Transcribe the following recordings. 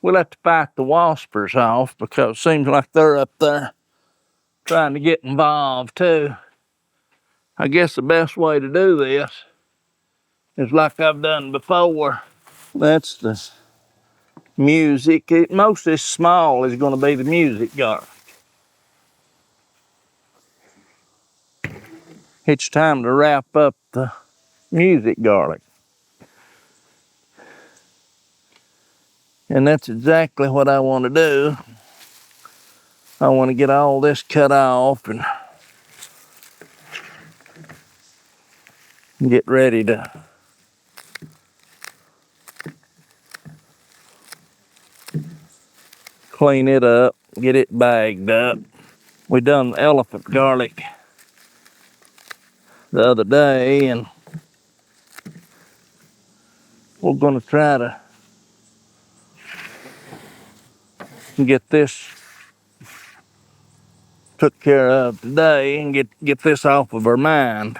we'll have to fight the waspers off because it seems like they're up there trying to get involved too. I guess the best way to do this is like I've done before. That's the music. Most of this small is going to be the music garlic. It's time to wrap up the music garlic. And that's exactly what I want to do. I want to get all this cut off and get ready to clean it up, get it bagged up. We done elephant garlic the other day, and we're going to try to get this took care of today and get this off of our mind.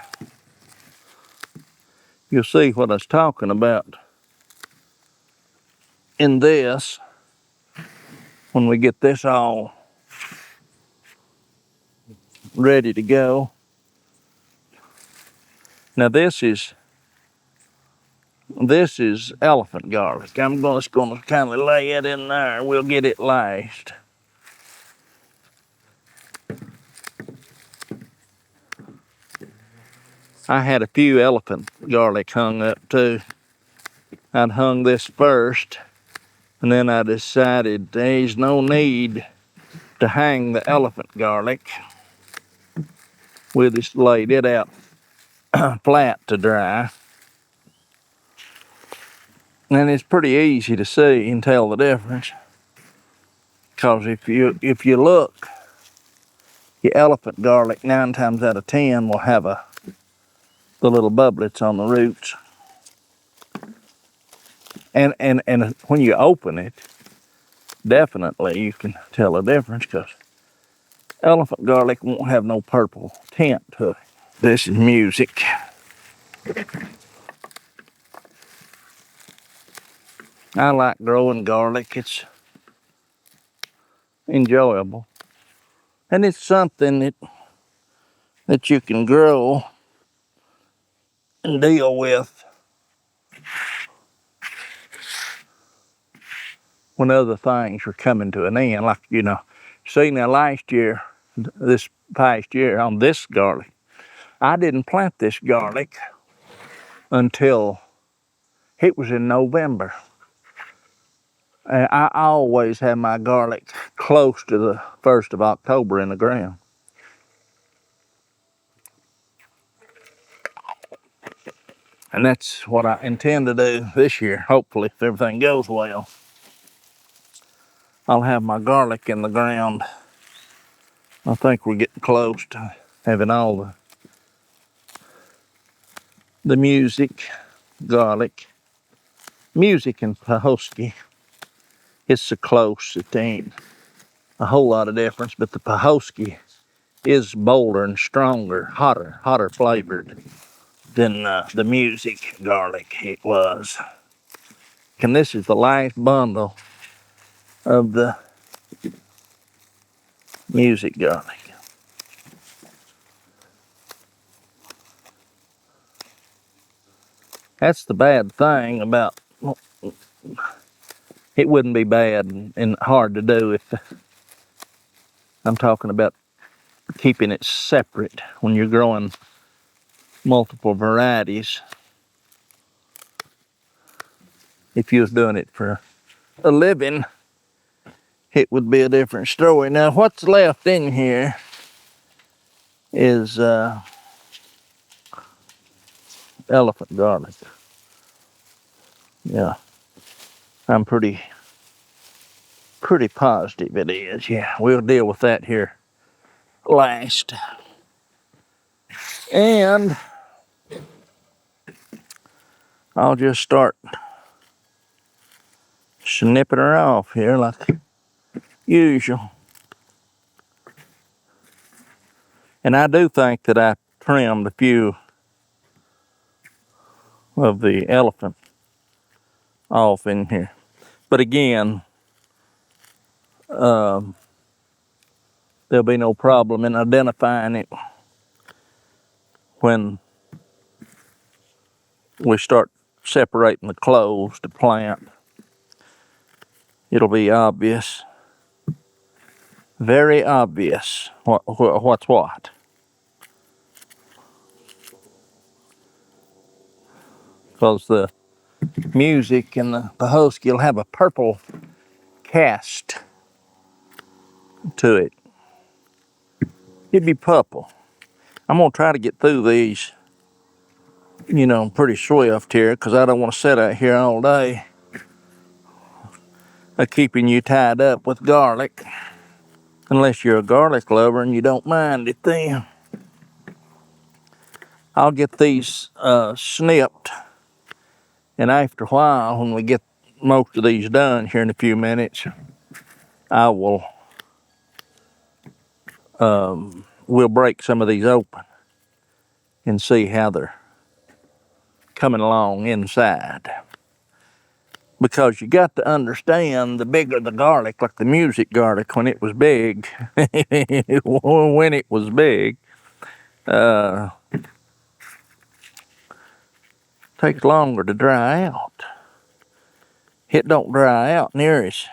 You'll see what I was talking about in this when we get this all ready to go. Now this is elephant garlic. I'm just going to kind of lay it in there. We'll get it last. I had a few elephant garlic hung up too. I'd hung this first, and then I decided there's no need to hang the elephant garlic. We just laid it out flat to dry. And it's pretty easy to see and tell the difference. Because if you look, your elephant garlic 9 times out of 10 will have the little bubblets on the roots. And when you open it, definitely you can tell the difference because elephant garlic won't have no purple tint to it. This is music. I like growing garlic. It's enjoyable. And it's something that you can grow and deal with when other things are coming to an end. Like, see now this past year on this garlic, I didn't plant this garlic until it was in November. And I always have my garlic close to the 1st of October in the ground. And that's what I intend to do this year, hopefully, if everything goes well. I'll have my garlic in the ground. I think we're getting close to having all the music, garlic, music and Pahosky. It's so close, it ain't a whole lot of difference, but the Pahosky is bolder and stronger, hotter flavored than the music garlic it was. And this is the last bundle of the music garlic. That's the bad thing about, it wouldn't be bad and hard to do if, I'm talking about keeping it separate when you're growing multiple varieties. If you was doing it for a living, it would be a different story. Now what's left in here is elephant garlic. Yeah, I'm pretty positive it is. Yeah, we'll deal with that here last. And I'll just start snipping her off here like usual. And I do think that I trimmed a few of the elephant off in here. But again, there'll be no problem in identifying it when we start separating the cloves to plant. It'll be obvious, very obvious what's what. Because the music and the Pahosky will have a purple cast to it. It'd be purple. I'm gonna try to get through these, pretty swift here, because I don't want to sit out here all day keeping you tied up with garlic. Unless you're a garlic lover and you don't mind it, then I'll get these snipped, and after a while, when we get most of these done here in a few minutes, I will we'll break some of these open and see how they're coming along inside. Because you got to understand, the bigger the garlic, like the music garlic when it was big, when it was big, takes longer to dry out. It don't dry out near as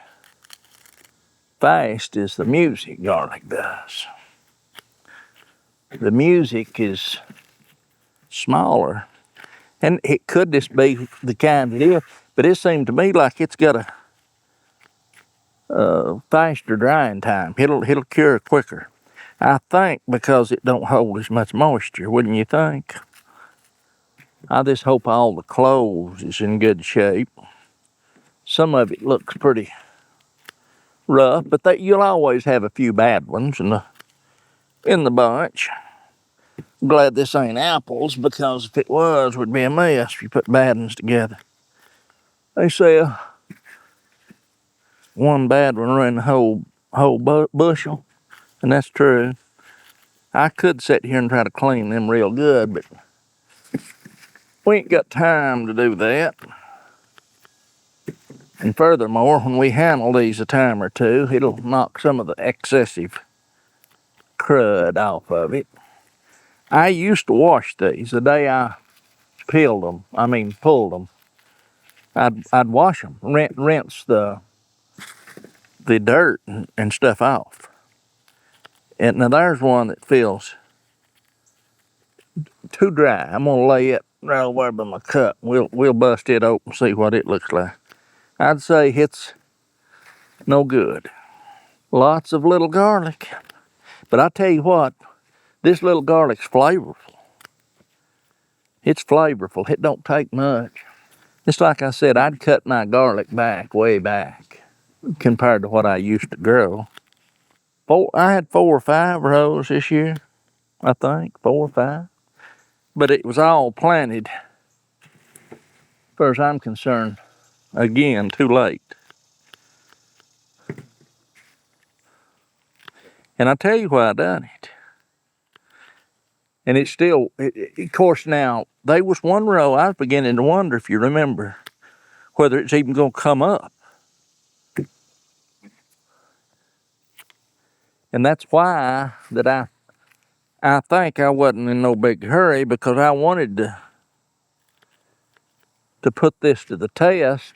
fast as the music garlic does. The music is smaller, and it could just be the kind it is, but it seemed to me like it's got a faster drying time. It'll cure quicker. I think because it don't hold as much moisture, wouldn't you think? I just hope all the cloves is in good shape. Some of it looks pretty rough, but you'll always have a few bad ones in the bunch. I'm glad this ain't apples, because if it was, it would be a mess if you put bad ones together. They say one bad one ruined the whole bushel, and that's true. I could sit here and try to clean them real good, but we ain't got time to do that. And furthermore, when we handle these a time or two, it'll knock some of the excessive crud off of it. I used to wash these the day I pulled them. I'd wash them, rinse the dirt and stuff off. And now there's one that feels too dry. I'm gonna lay it right over by my cup. We'll bust it open and see what it looks like. I'd say it's no good. Lots of little garlic. But I tell you what, this little garlic's flavorful. It's flavorful. It don't take much. Just like I said, I'd cut my garlic back, way back, compared to what I used to grow. I had 4 or 5 rows this year, I think, 4 or 5. But it was all planted, as far as I'm concerned, again, too late. And I tell you why I done it. And it's still, of course, now, there was one row I was beginning to wonder, if you remember, whether it's even going to come up. And that's why that I think I wasn't in no big hurry, because I wanted to put this to the test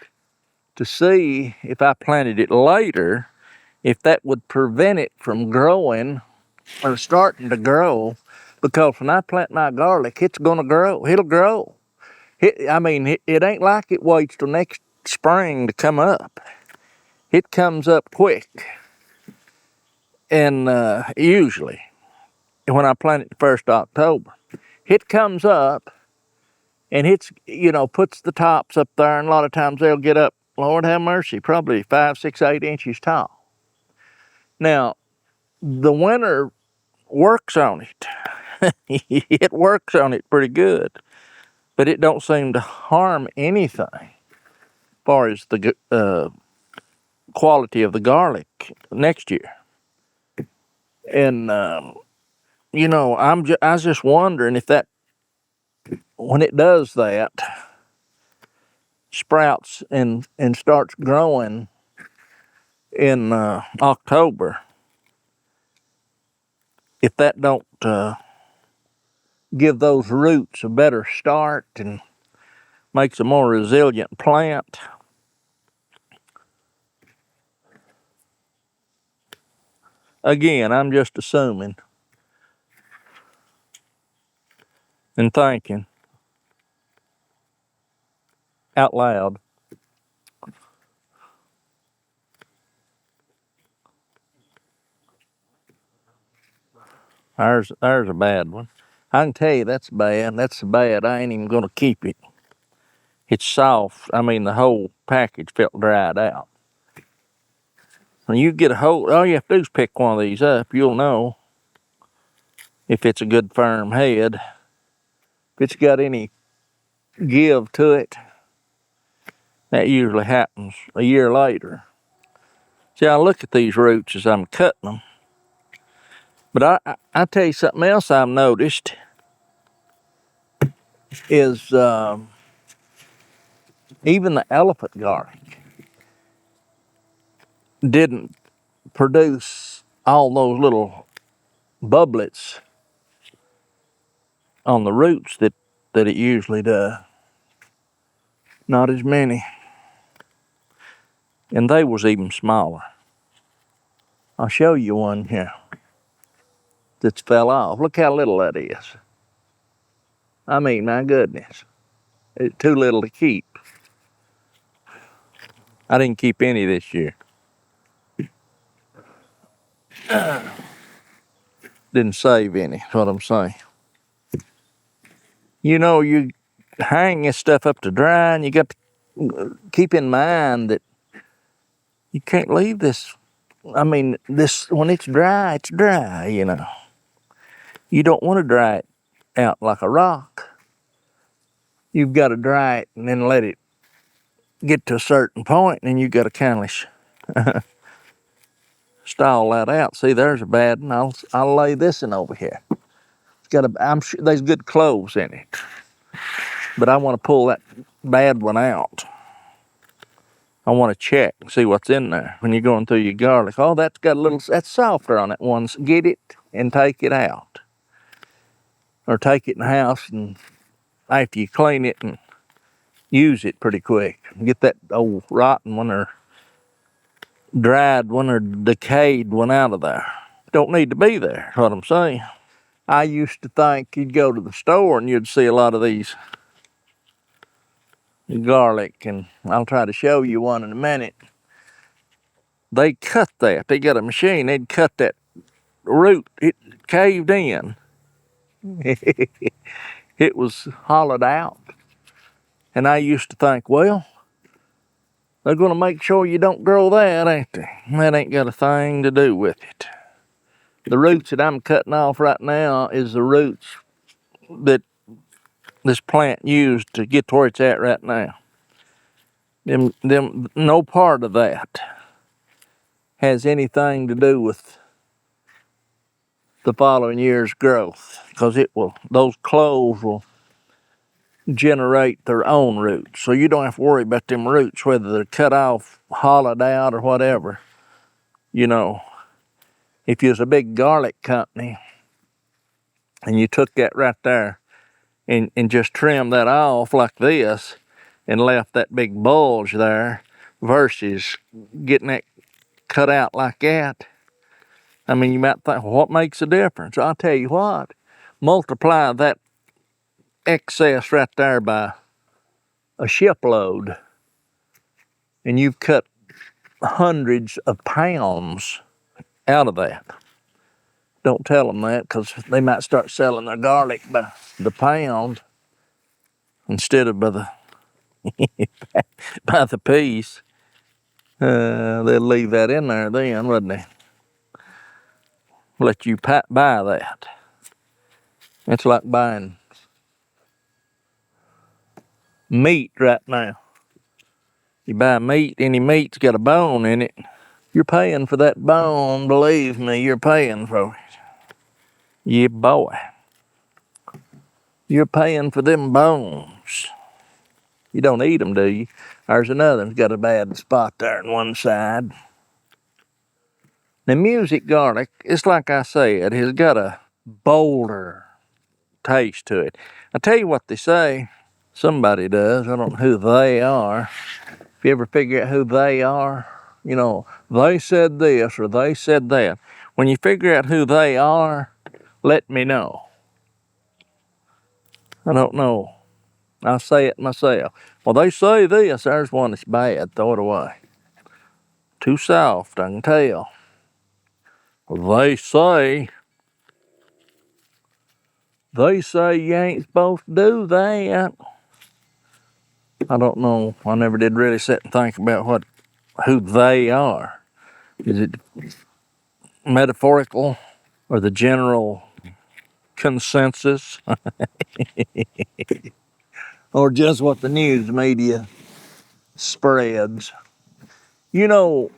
to see if I planted it later, if that would prevent it from growing or starting to grow. Because when I plant my garlic, it's gonna grow. It'll grow. It ain't like it waits till next spring to come up. It comes up quick. And usually, when I plant it the 1st of October, it comes up and it's, puts the tops up there, and a lot of times they'll get up, Lord have mercy, probably 5, 6, 8 inches tall. Now, the winter works on it. It works on it pretty good, but it don't seem to harm anything as far as the quality of the garlic next year. And I was just wondering if that, when it does that, sprouts and starts growing, in October, if that don't give those roots a better start and makes a more resilient plant, again, I'm just assuming and thinking out loud. There's a bad one. I can tell you that's bad. That's so bad I ain't even gonna keep it. It's soft. I mean, the whole package felt dried out. When you get a hold, all you have to do is pick one of these up. You'll know if it's a good firm head. If it's got any give to it, that usually happens a year later. See, I look at these roots as I'm cutting them. But I tell you something else I've noticed is even the elephant garlic didn't produce all those little bubblets on the roots that it usually does. Not as many. And they was even smaller. I'll show you one here that's fell off. Look how little that is. I mean, my goodness. It's too little to keep. I didn't keep any this year. Didn't save any, is what I'm saying. You know, you hang this stuff up to dry, and you got to keep in mind that you can't leave this. I mean, this when it's dry, you know. You don't want to dry it out like a rock. You've got to dry it and then let it get to a certain point, and then you've got to kind of stall that out. See, there's a bad one. I'll lay this in over here. It's got I'm sure there's good cloves in it, but I want to pull that bad one out. I want to check and see what's in there when you're going through your garlic. Oh, that's got a little, that's softer on that one. So get it and take it out. Or take it in the house and after you clean it and use it pretty quick. Get that old rotten one or dried one or decayed one out of there. Don't need to be there, is what I'm saying. I used to think you'd go to the store and you'd see a lot of these garlic, and I'll try to show you one in a minute. They cut that. They got a machine. They'd cut that root. It caved in. It was hollowed out. And I used to think, well, they're going to make sure you don't grow that, ain't they? That ain't got a thing to do with it. The roots that I'm cutting off right now is the roots that this plant used to get to where it's at right now. No part of that has anything to do with the following year's growth, because those cloves will generate their own roots. So you don't have to worry about them roots, whether they're cut off, hollowed out, or whatever. You know, if you was a big garlic company and you took that right there and just trimmed that off like this and left that big bulge there versus getting that cut out like that, I mean, you might think, well, what makes a difference? I'll tell you what, multiply that excess right there by a shipload, and you've cut hundreds of pounds out of that. Don't tell them that, because they might start selling their garlic by the pound instead of by the by the piece. They'll leave that in there then, wouldn't they? Let you buy that. It's like buying meat right now. You buy meat, any meat's got a bone in it. You're paying for that bone, believe me, you're paying for it. Yeah, boy. You're paying for them bones. You don't eat them, do you? There's another one's got a bad spot there on one side. Now, music garlic, it's like I said, it's got a bolder taste to it. I tell you what they say. Somebody does. I don't know who they are. If you ever figure out who they are, you know, they said this or they said that. When you figure out who they are, let me know. I don't know. I'll say it myself. Well, they say this. There's one that's bad. Throw it away. Too soft, I can tell. They say you ain't supposed to do that. I don't know. I never did really sit and think about who they are. Is it metaphorical or the general consensus or just what the news media spreads? You know,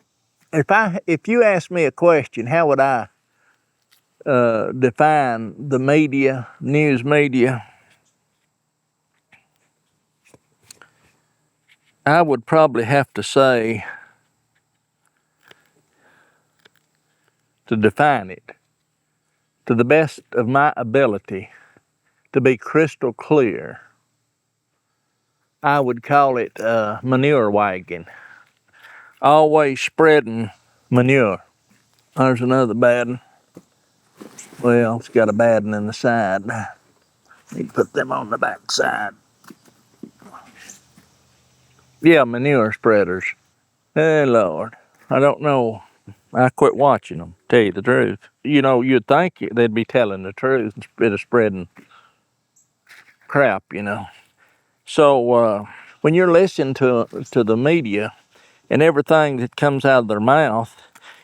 if you ask me a question, how would I define the media, news media? I would probably have to say, to define it to the best of my ability, to be crystal clear, I would call it a manure wagon. Always spreading manure. There's another bad one. Well, it's got a bad one in the side. Need to put them on the back side. Yeah, manure spreaders. Hey, Lord. I don't know. I quit watching them, tell you the truth. You know, you'd think they'd be telling the truth instead of spreading crap, you know. So when you're listening to the media and everything that comes out of their mouth,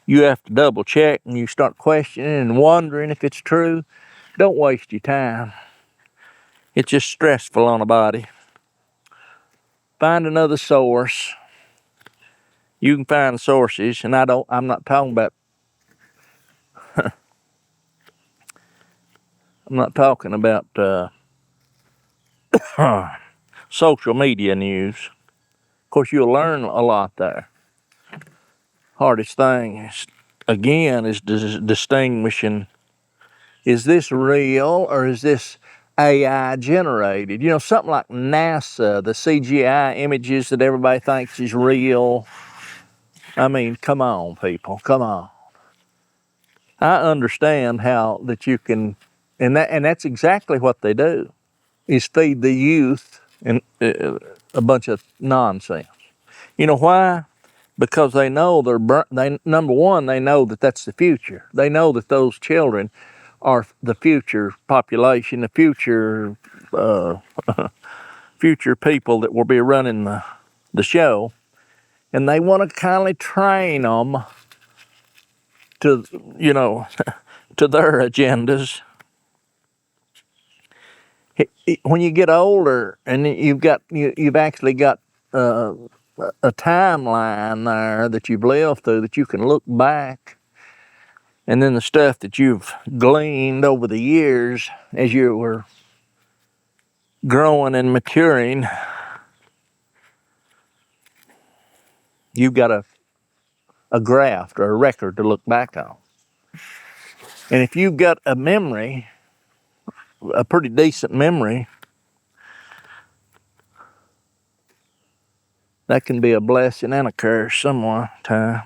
you have to double check and you start questioning and wondering if it's true. Don't waste your time. It's just stressful on a body. Find another source. You can find sources, and I'm not talking about social media news. Of course, you'll learn a lot there. Hardest thing is, again, is distinguishing, is this real or is this AI generated? You know, something like NASA, the CGI images that everybody thinks is real. I mean, come on, people, come on. I understand how that you can, and that's exactly what they do, is feed the youth and a bunch of nonsense. You know why? Because they know they number one, they know that that's the future. They know that those children are the future population, the future future people that will be running the show, and they want to kind of train them to, you know, to their agendas. When you get older and you've actually got a timeline there that you've lived through, that you can look back, and then the stuff that you've gleaned over the years as you were growing and maturing, you've got a graft or a record to look back on. And if you've got a memory, a pretty decent memory, that can be a blessing and a curse sometime.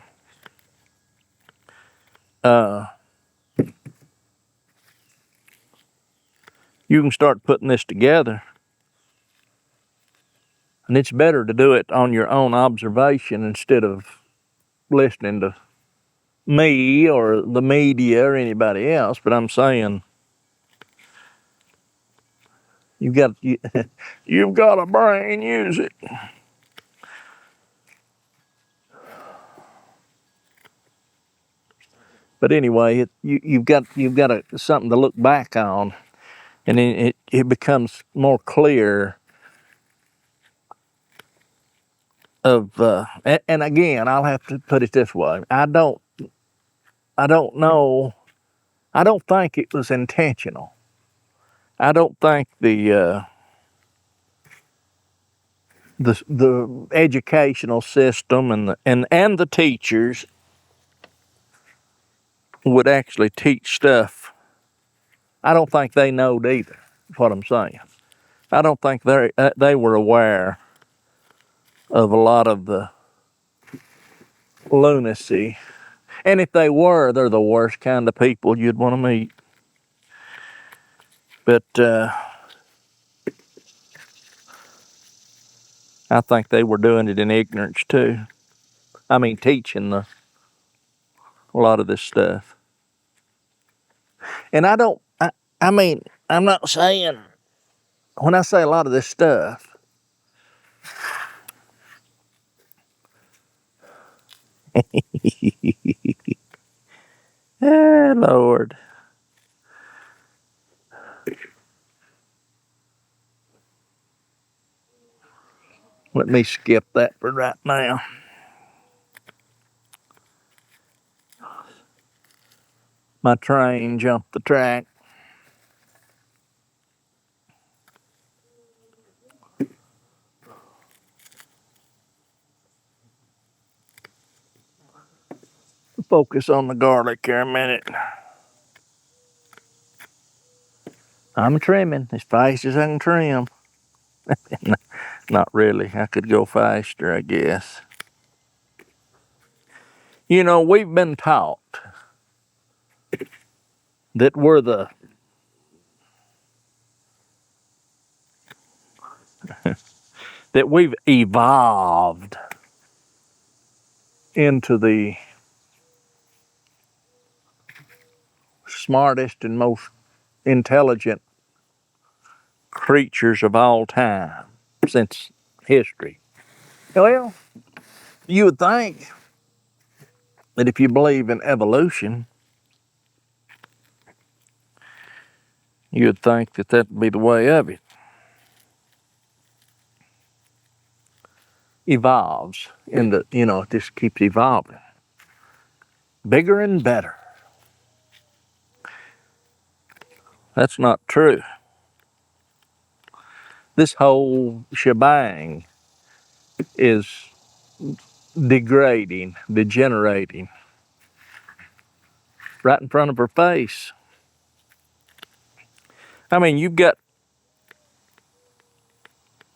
You can start putting this together. And it's better to do it on your own observation instead of listening to me or the media or anybody else. But I'm saying, you've got a brain, use it. But anyway, you've got something to look back on, and then it becomes more clear of. And again, I'll have to put it this way: I don't know. I don't think it was intentional. I don't think the educational system and the teachers would actually teach stuff. I don't think they knowed either, is what I'm saying. I don't think they were aware of a lot of the lunacy. And if they were, they're the worst kind of people you'd want to meet. But I think they were doing it in ignorance too. I mean, teaching a lot of this stuff. And I mean, I'm not saying, when I say a lot of this stuff, Lord. Let me skip that for right now. My train jumped the track. Focus on the garlic here a minute. I'm trimming as fast as I can trim. Not really. I could go faster, I guess. You know, we've been taught that that we've evolved into the smartest and most intelligent creatures of all time since history. Well, you would think that if you believe in evolution, you would think that that'd be the way of it. Evolves into, it just keeps evolving. Bigger and better. That's not true. This whole shebang is degrading, degenerating, right in front of her face. I mean, you've got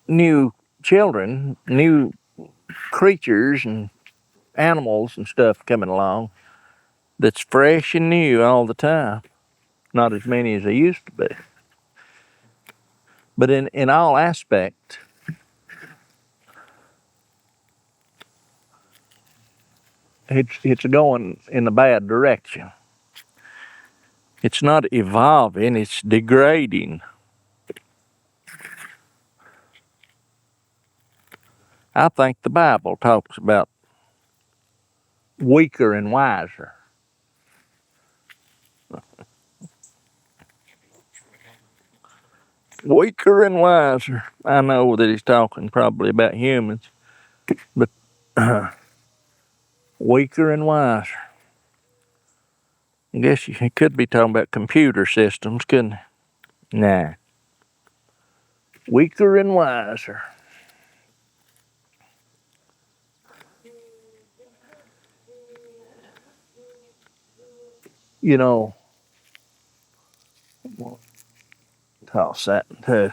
new children, new creatures and animals and stuff coming along that's fresh and new all the time. Not as many as they used to be. But in all aspects, it's going in a bad direction. It's not evolving, it's degrading. I think the Bible talks about weaker and wiser. Weaker and wiser. I know that he's talking probably about humans, but weaker and wiser. I guess he could be talking about computer systems, couldn't he? Nah. Weaker and wiser. You know, we'll toss that too.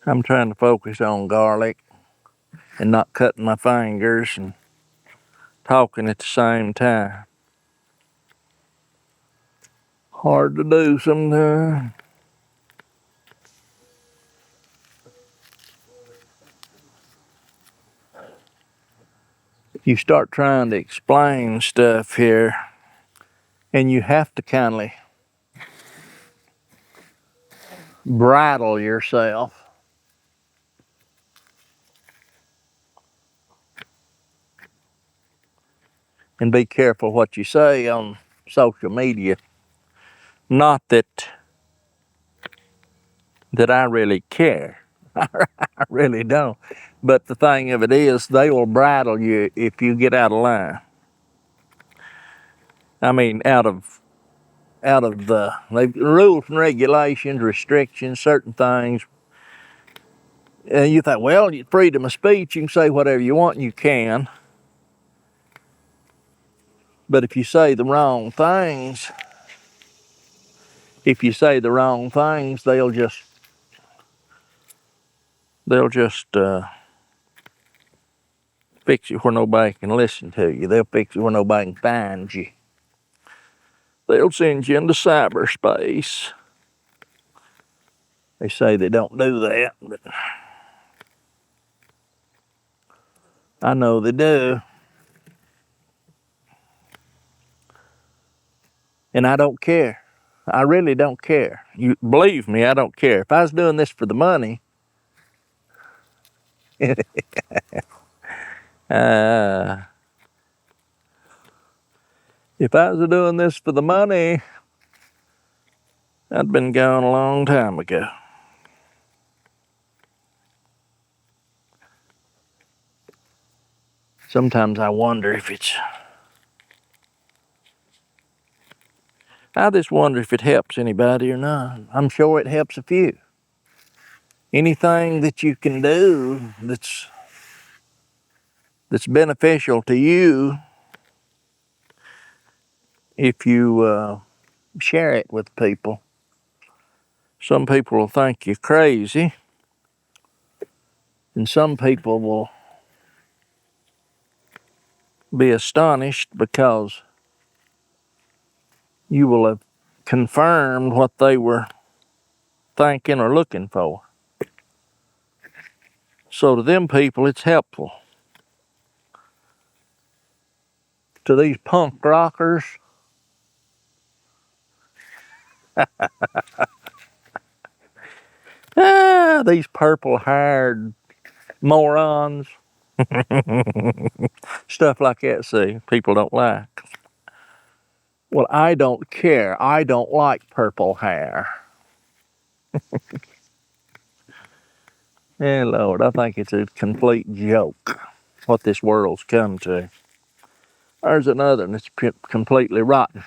I'm trying to focus on garlic and not cutting my fingers and talking at the same time. Hard to do sometimes. You start trying to explain stuff here, and you have to kind of bridle yourself. And be careful what you say on social media. Not that I really care. I really don't. But the thing of it is, they will bridle you if you get out of line. I mean, out of the rules and regulations, restrictions, certain things And you think, well, freedom of speech, you can say whatever you want, and you can. But if you say the wrong things, they'll just fix you where nobody can listen to you. They'll fix you where nobody can find you. They'll send you into cyberspace. They say they don't do that, but I know they do. And I don't care. I really don't care. You believe me, I don't care. If I was doing this for the money, uh, if I was doing this for the money, I'd been gone a long time ago. Sometimes I wonder if I just wonder if it helps anybody or not. I'm sure it helps a few. Anything that you can do that's beneficial to you, if you share it with people. Some people will think you're crazy, and some people will be astonished because you will have confirmed what they were thinking or looking for. So to them people, it's helpful. To these punk rockers, these purple-haired morons, stuff like that, see, people don't like. Well, I don't care. I don't like purple hair. Yeah, Lord, I think it's a complete joke what this world's come to. There's another one that's completely rotten.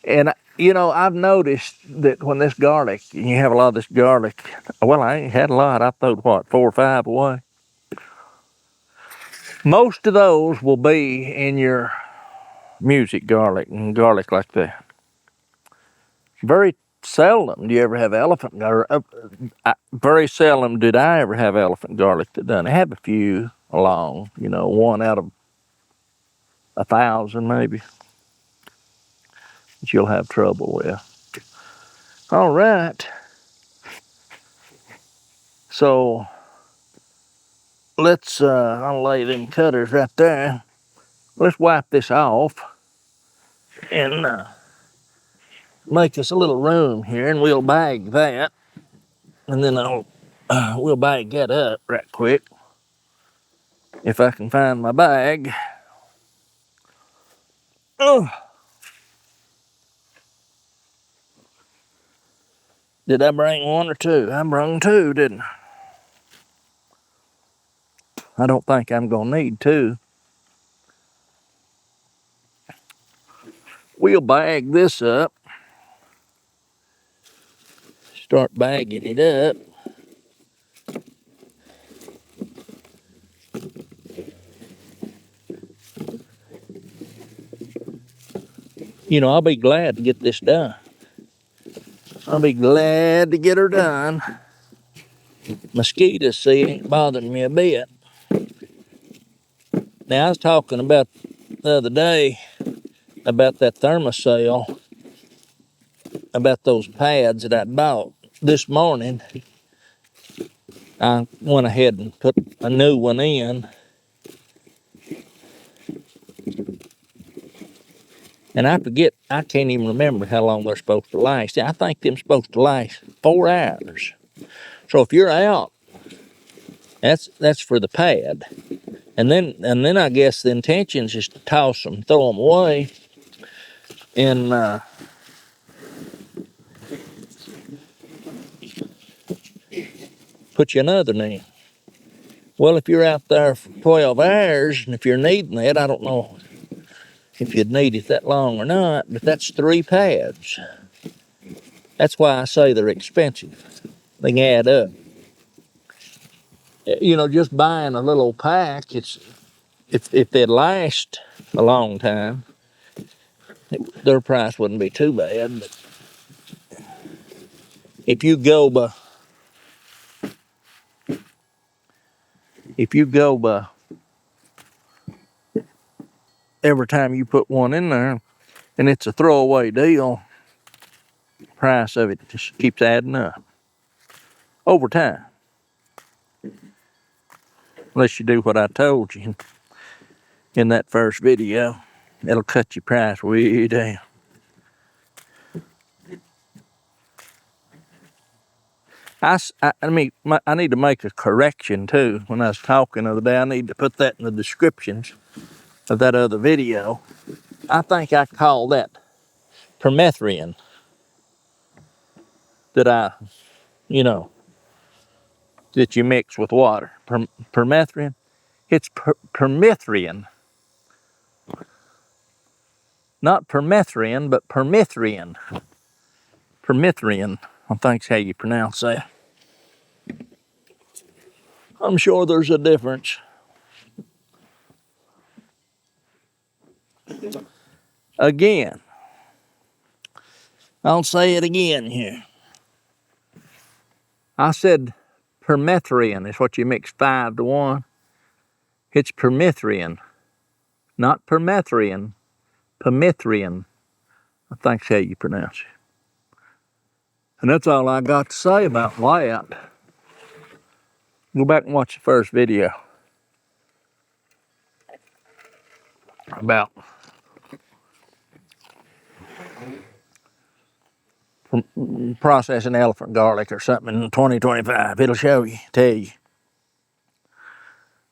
And, you know, I've noticed that when this garlic, you have a lot of this garlic, well, I ain't had a lot. I throwed, what, 4 or 5 away? Most of those will be in your music garlic and garlic like that. Very seldom do you ever have elephant garlic. Very seldom did I ever have elephant garlic that done. I have a few along, you know, 1 out of 1,000 maybe, that you'll have trouble with. All right. So let's, I'll lay them cutters right there. Let's wipe this off and make us a little room here, and we'll bag that. And then we'll bag that up right quick. If I can find my bag. Oh. Did I bring 1 or 2? I brought 2, didn't I? I don't think I'm gonna need 2. We'll bag this up. Start bagging it up. You know, I'll be glad to get this done. I'll be glad to get her done. Mosquitoes, see, ain't bothering me a bit. Now, I was talking about the other day about that thermocell, about those pads that I bought. This morning, I went ahead and put a new one in. And I forget, I can't even remember how long they're supposed to last. I think they're supposed to last 4 hours. So if you're out, that's for the pad. And then I guess the intention is just to toss them, throw them away, and put you another in. Well, if you're out there for 12 hours, and if you're needing it, I don't know if you'd need it that long or not, but that's 3 pads. That's why I say they're expensive. They add up. You know, just buying a little pack, it's if they'd last a long time, their price wouldn't be too bad. But if you go by every time you put one in there, and it's a throwaway deal, price of it just keeps adding up over time. Unless you do what I told you in that first video, it'll cut your price way down. I need to make a correction too. When I was talking the other day, I need to put that in the descriptions of that other video. I think I called that permethrin that that you mix with water. Permethrin. It's permethrin. Not permethrin, but permethrin. Permethrin, I think's how you pronounce that. I'm sure there's a difference. Again, I'll say it again here. I said permethrin is what you mix 5 to 1. It's permethrin, not permethrin. Permethrin, I think's how you pronounce it. And that's all I got to say about that. Go back and watch the first video about processing elephant garlic or something in 2025. It'll show you, tell you.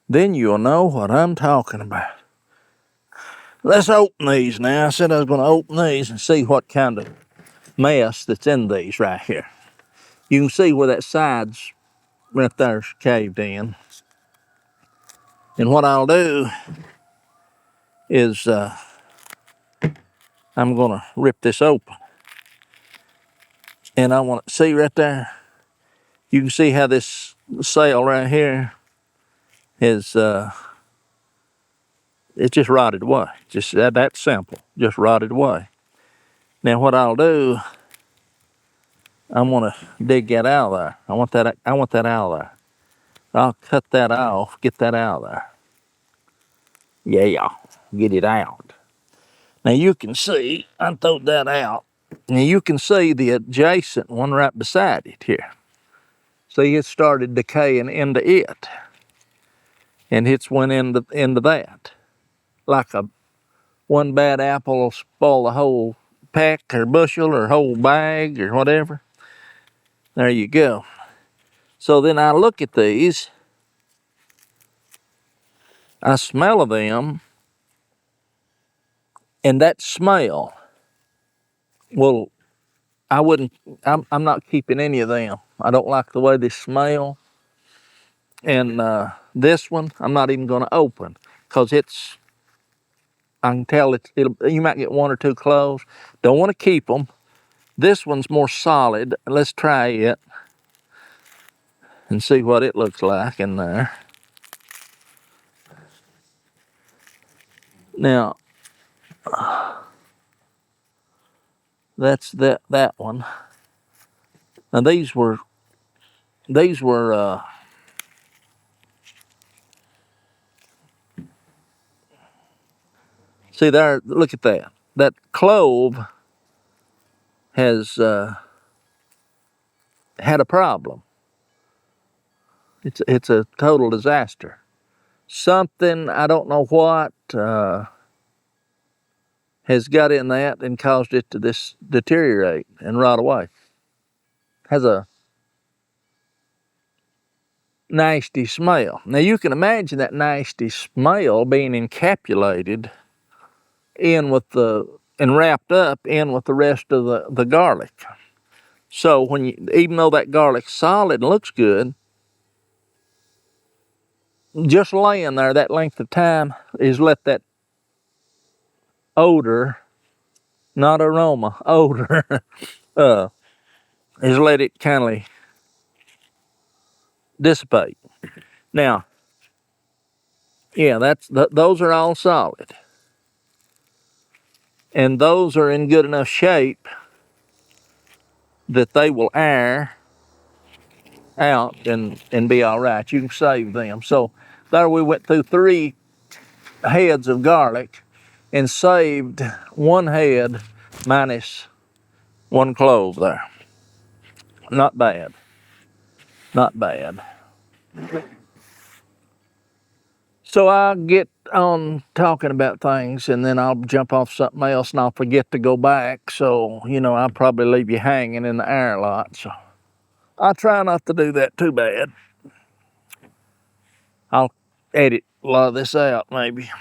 Then you'll know what I'm talking about. Let's open these now. I said I was going to open these and see what kind of mess that's in these right here. You can see where that side's right there's caved in. And what I'll do is I'm going to rip this open. And I want to see right there. You can see how this sail right here is it's just rotted away. Just that simple. Just rotted away. Now what I'll do, I'm gonna dig that out of there. I want that out of there. I'll cut that off, get that out of there. Yeah, get it out. Now you can see, I throwed that out. Now you can see the adjacent one right beside it here. See, it started decaying into it. And it's went into that. Like one bad apple will spoil the whole peck or bushel or whole bag or whatever. There you go. So then I look at these, I smell of them, and that smell will, I'm not keeping any of them. I don't like the way they smell. And this one, I'm not even gonna open because I can tell you might get 1 or 2 cloves. Don't wanna keep them. This one's more solid. Let's try it and see what it looks like in there. Now, that's that one. Now these were see there, look at that. That clove has had a problem. It's a total disaster. Something, I don't know what, has got in that and caused it to deteriorate and rot away. Has a nasty smell. Now you can imagine that nasty smell being encapsulated in with and wrapped up in with the rest of the garlic. So even though that garlic's solid and looks good, just laying there that length of time is let that odor, not aroma, odor, is let it kind of dissipate. Now, yeah, those are all solid. And those are in good enough shape that they will air out and be all right. You can save them. So there we went through 3 heads of garlic and saved 1 head minus 1 clove there. Not bad. Not bad. So I'll get on talking about things and then I'll jump off something else and I'll forget to go back. So, you know, I'll probably leave you hanging in the air a lot. So I'll try not to do that too bad. I'll edit a lot of this out maybe.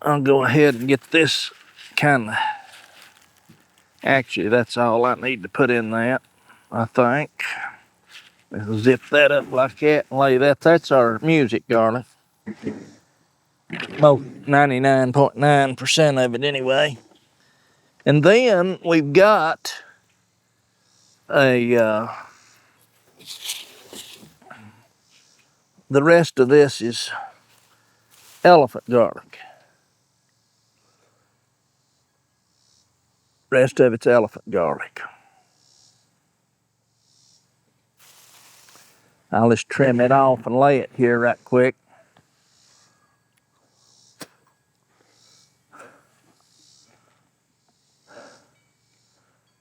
I'll go ahead and get this kind of, actually that's all I need to put in that, I think. Zip that up like that and lay that. That's our music garlic. Most 99.9% of it anyway. And then we've got the rest of this is elephant garlic. Rest of it's elephant garlic. I'll just trim it off and lay it here right quick.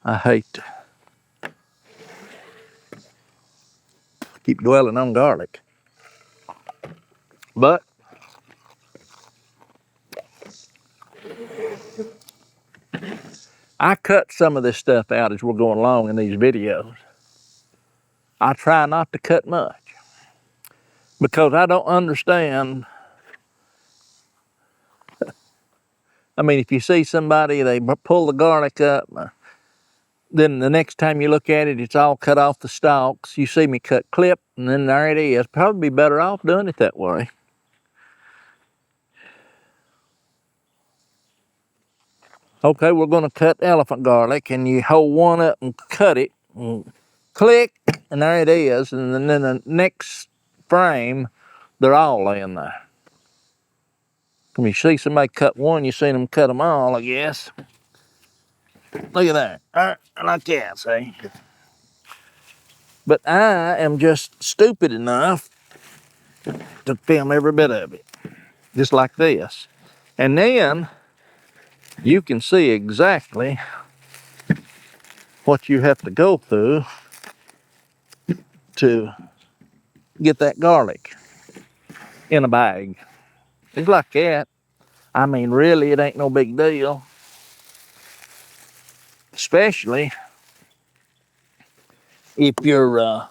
I hate to keep dwelling on garlic, but I cut some of this stuff out as we're going along in these videos. I try not to cut much because I don't understand. I mean, if you see somebody, they pull the garlic up, then the next time you look at it, it's all cut off the stalks. You see me cut clip, and then there it is. Probably be better off doing it that way. Okay, we're gonna cut elephant garlic, and you hold one up and cut it, and click, and there it is. And then the next frame, they're all laying there. When you see somebody cut one, you see them cut them all, I guess. Look at that, like that, see? But I am just stupid enough to film every bit of it, just like this. And then you can see exactly what you have to go through to get that garlic in a bag. It's like that. I mean, really, it ain't no big deal. Especially if you're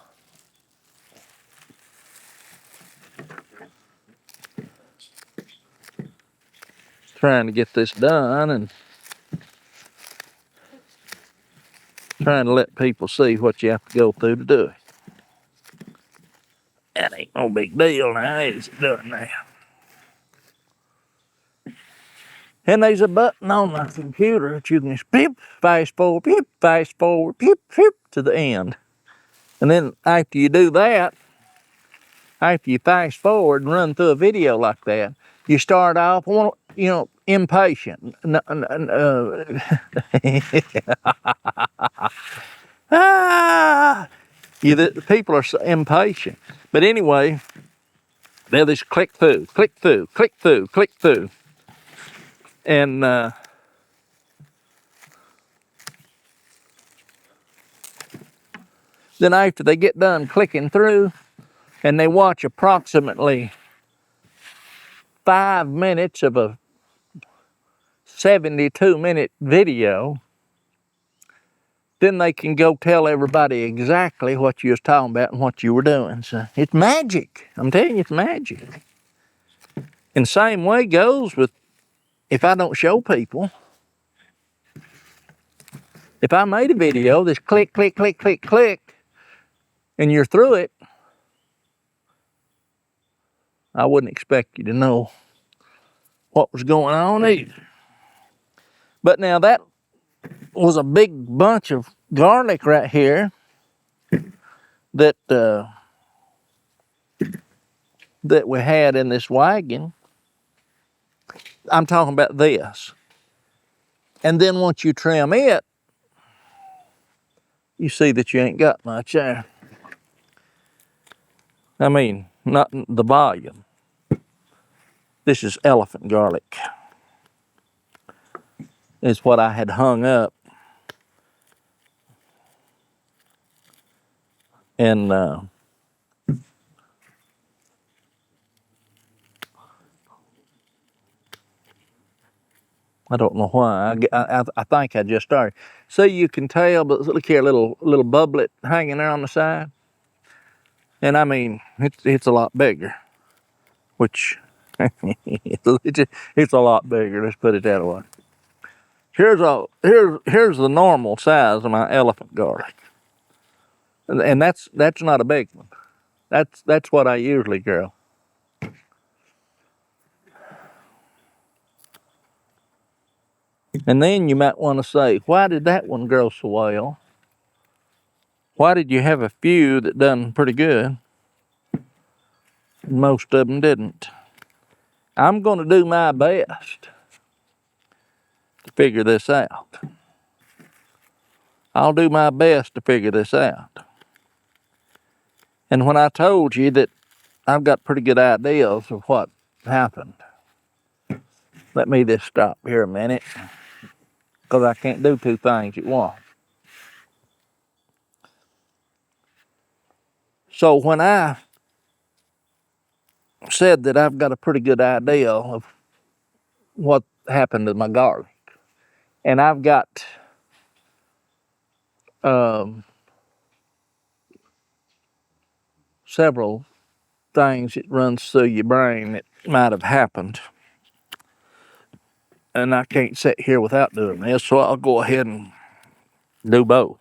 trying to get this done and trying to let people see what you have to go through to do it. That ain't no big deal now, is it, doing that? And there's a button on the computer that you can just fast forward, to the end. And then after you do that, after you fast forward and run through a video like that, you start off, you know, impatient. The people are so impatient. But anyway, they'll just click through, click through, click through, click through. And then after they get done clicking through and they watch approximately 5 minutes of a 72-minute video, then they can go tell everybody exactly what you was talking about and what you were doing. So it's magic. I'm telling you, it's magic. And same way goes with if I don't show people. If I made a video, just click, click, click, click, click, and you're through it, I wouldn't expect you to know what was going on either. But now that was a big bunch of garlic right here that that we had in this wagon. I'm talking about this. And then once you trim it, you see that you ain't got much there. I mean, not the volume. This is elephant garlic. Is what I had hung up. And I don't know why. I think I just started. See, you can tell, but look here, little bubblet hanging there on the side. And I mean, it's a lot bigger, which it's a lot bigger. Let's put it that way. Here's the normal size of my elephant garlic, and that's not a big one. That's what I usually grow. And then you might want to say, why did that one grow so well? Why did you have a few that done pretty good? Most of them didn't. I'm going to do my best to figure this out. I'll do my best to figure this out. And when I told you that I've got pretty good ideas of what happened, let me just stop here a minute, because I can't do two things at once. So when I said that I've got a pretty good idea of what happened to my garlic, and I've got several things that runs through your brain that might have happened, and I can't sit here without doing this, so I'll go ahead and do both.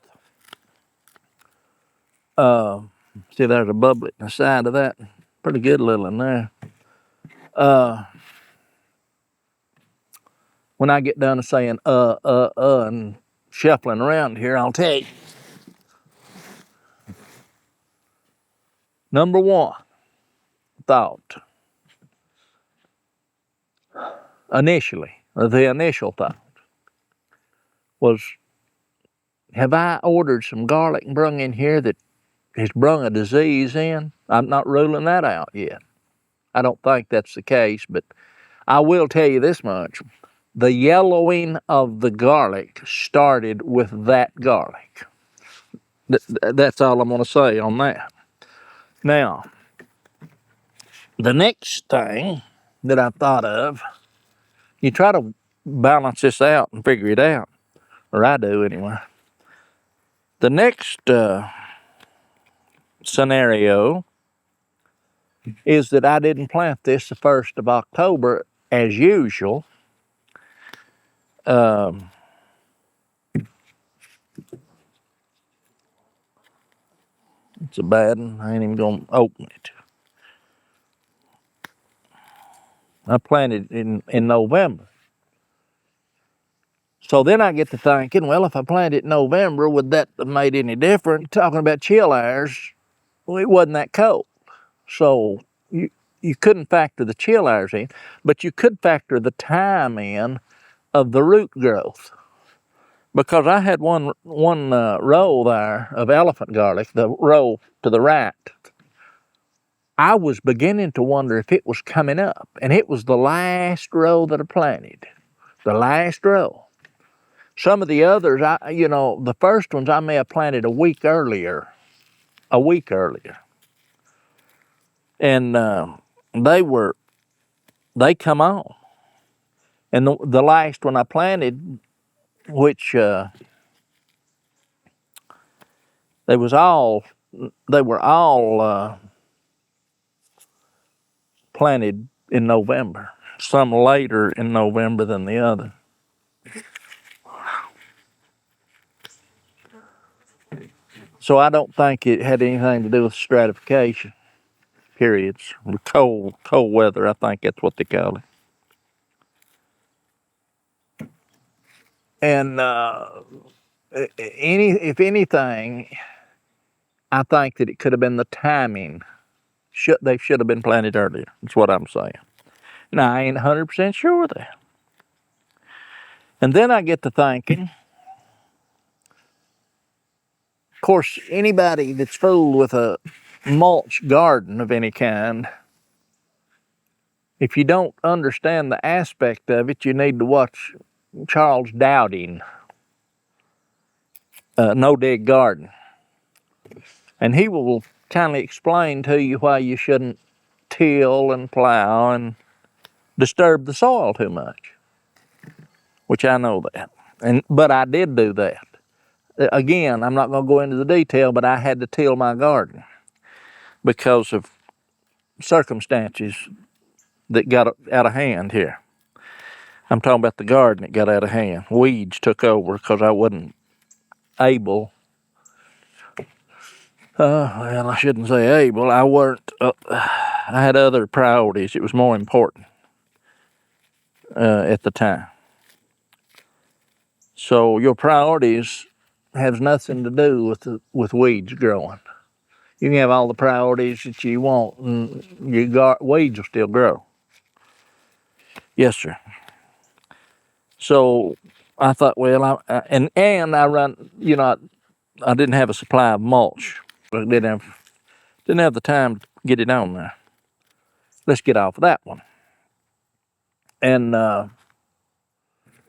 See, there's a bubblet in the side of that. Pretty good little in there. When I get done saying and shuffling around here, I'll tell you. Number one thought, the initial thought was, have I ordered some garlic and brung in here that has brung a disease in? I'm not ruling that out yet. I don't think that's the case, but I will tell you this much. The yellowing of the garlic started with that garlic. That's all I'm going to say on that. Now, the next thing that I thought of, you try to balance this out and figure it out, or I do anyway. The next scenario is that I didn't plant this the 1st of October as usual. It's a bad one. I ain't even going to open it. I planted in November. So then I get to thinking, well, if I planted in November, would that have made any difference? Talking about chill airs, well, it wasn't that cold. So you couldn't factor the chill airs in, but you could factor the time in of the root growth. Because I had one row there of elephant garlic, the row to the right. I was beginning to wonder if it was coming up, and it was the last row that I planted, the last row. Some of the others, the first ones I may have planted a week earlier, and they come on. And the last one I planted, which they were all planted in November. Some later in November than the other. So I don't think it had anything to do with stratification periods, cold weather. I think that's what they call it. And if anything, I think that it could have been the timing. They should have been planted earlier. That's what I'm saying. Now, I ain't 100% sure of that. And then I get to thinking, of course, anybody that's fooled with a mulch garden of any kind, if you don't understand the aspect of it, you need to watch Charles Dowding, No Dig Garden. And he will kind of explain to you why you shouldn't till and plow and disturb the soil too much, which I know that. But I did do that. Again, I'm not going to go into the detail, but I had to till my garden because of circumstances that got out of hand here. I'm talking about the garden that got out of hand. Weeds took over because I wasn't able. Well, I shouldn't say able. I weren't. I had other priorities. It was more important at the time. So your priorities has nothing to do with weeds growing. You can have all the priorities that you want, and weeds will still grow. Yes, sir. So I thought, well, and I run. I didn't have a supply of mulch. I didn't have the time to get it on there. Let's get off of that one. And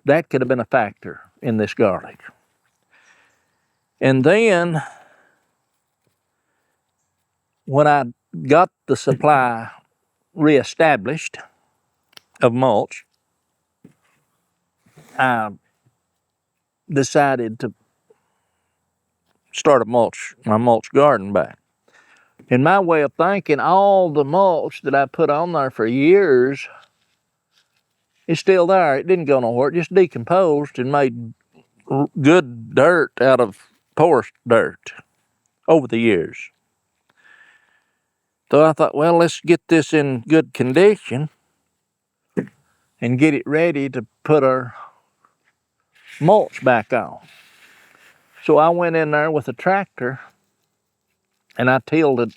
that could have been a factor in this garlic. And then when I got the supply reestablished of mulch, I decided to start my mulch garden back. In my way of thinking, all the mulch that I put on there for years is still there. It didn't go nowhere. It just decomposed and made good dirt out of porous dirt over the years. So I thought, well, let's get this in good condition and get it ready to put our mulch back on. So I went in there with a tractor and I tilled the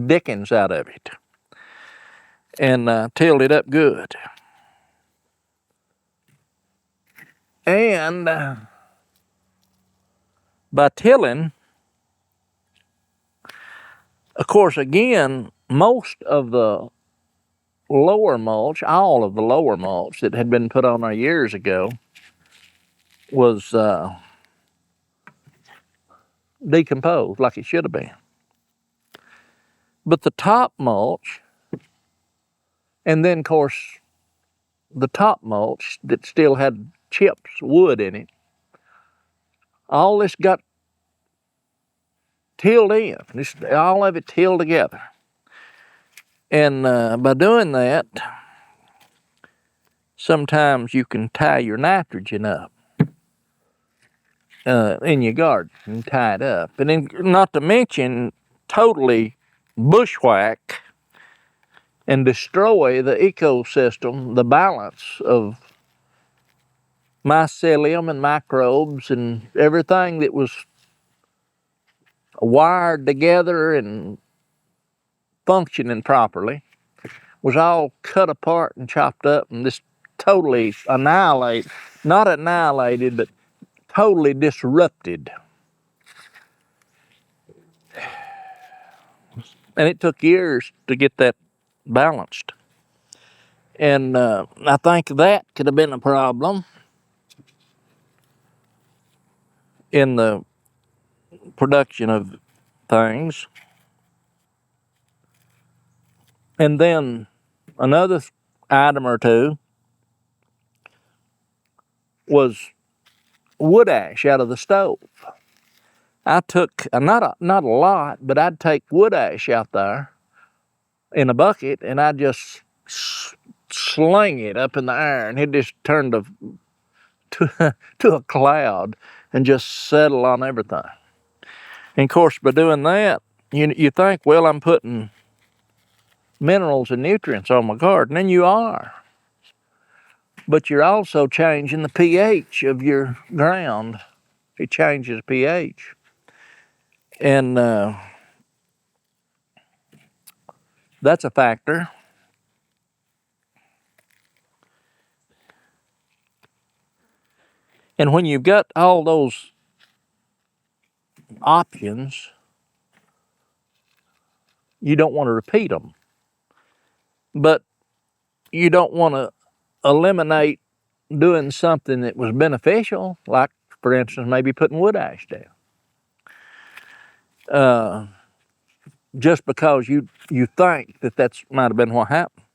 dickens out of it and tilled it up good. And by tilling, of course, again, most of the lower mulch, all of the lower mulch that had been put on there years ago was decomposed like it should have been. But the top mulch, and then of course the top mulch that still had chips, wood in it, all this got tilled in, all of it tilled together. And by doing that, sometimes you can tie your nitrogen up in your garden and tie it up. And then, not to mention, totally bushwhack and destroy the ecosystem, the balance of mycelium and microbes and everything that was wired together and functioning properly was all cut apart and chopped up and just totally not annihilated, but totally disrupted. And it took years to get that balanced. And I think that could have been a problem in the production of things. And then another item or two was wood ash out of the stove. I took, not a lot, but I'd take wood ash out there in a bucket and I'd just sling it up in the air and it just turned to a cloud and just settle on everything. And of course, by doing that, you think, well, I'm putting minerals and nutrients on my garden, and you are. But you're also changing the pH of your ground. It changes pH. And That's a factor. And when you've got all those options, you don't want to repeat them. But you don't want to eliminate doing something that was beneficial, like, for instance, maybe putting wood ash down. Just because you think that that's might have been what happened.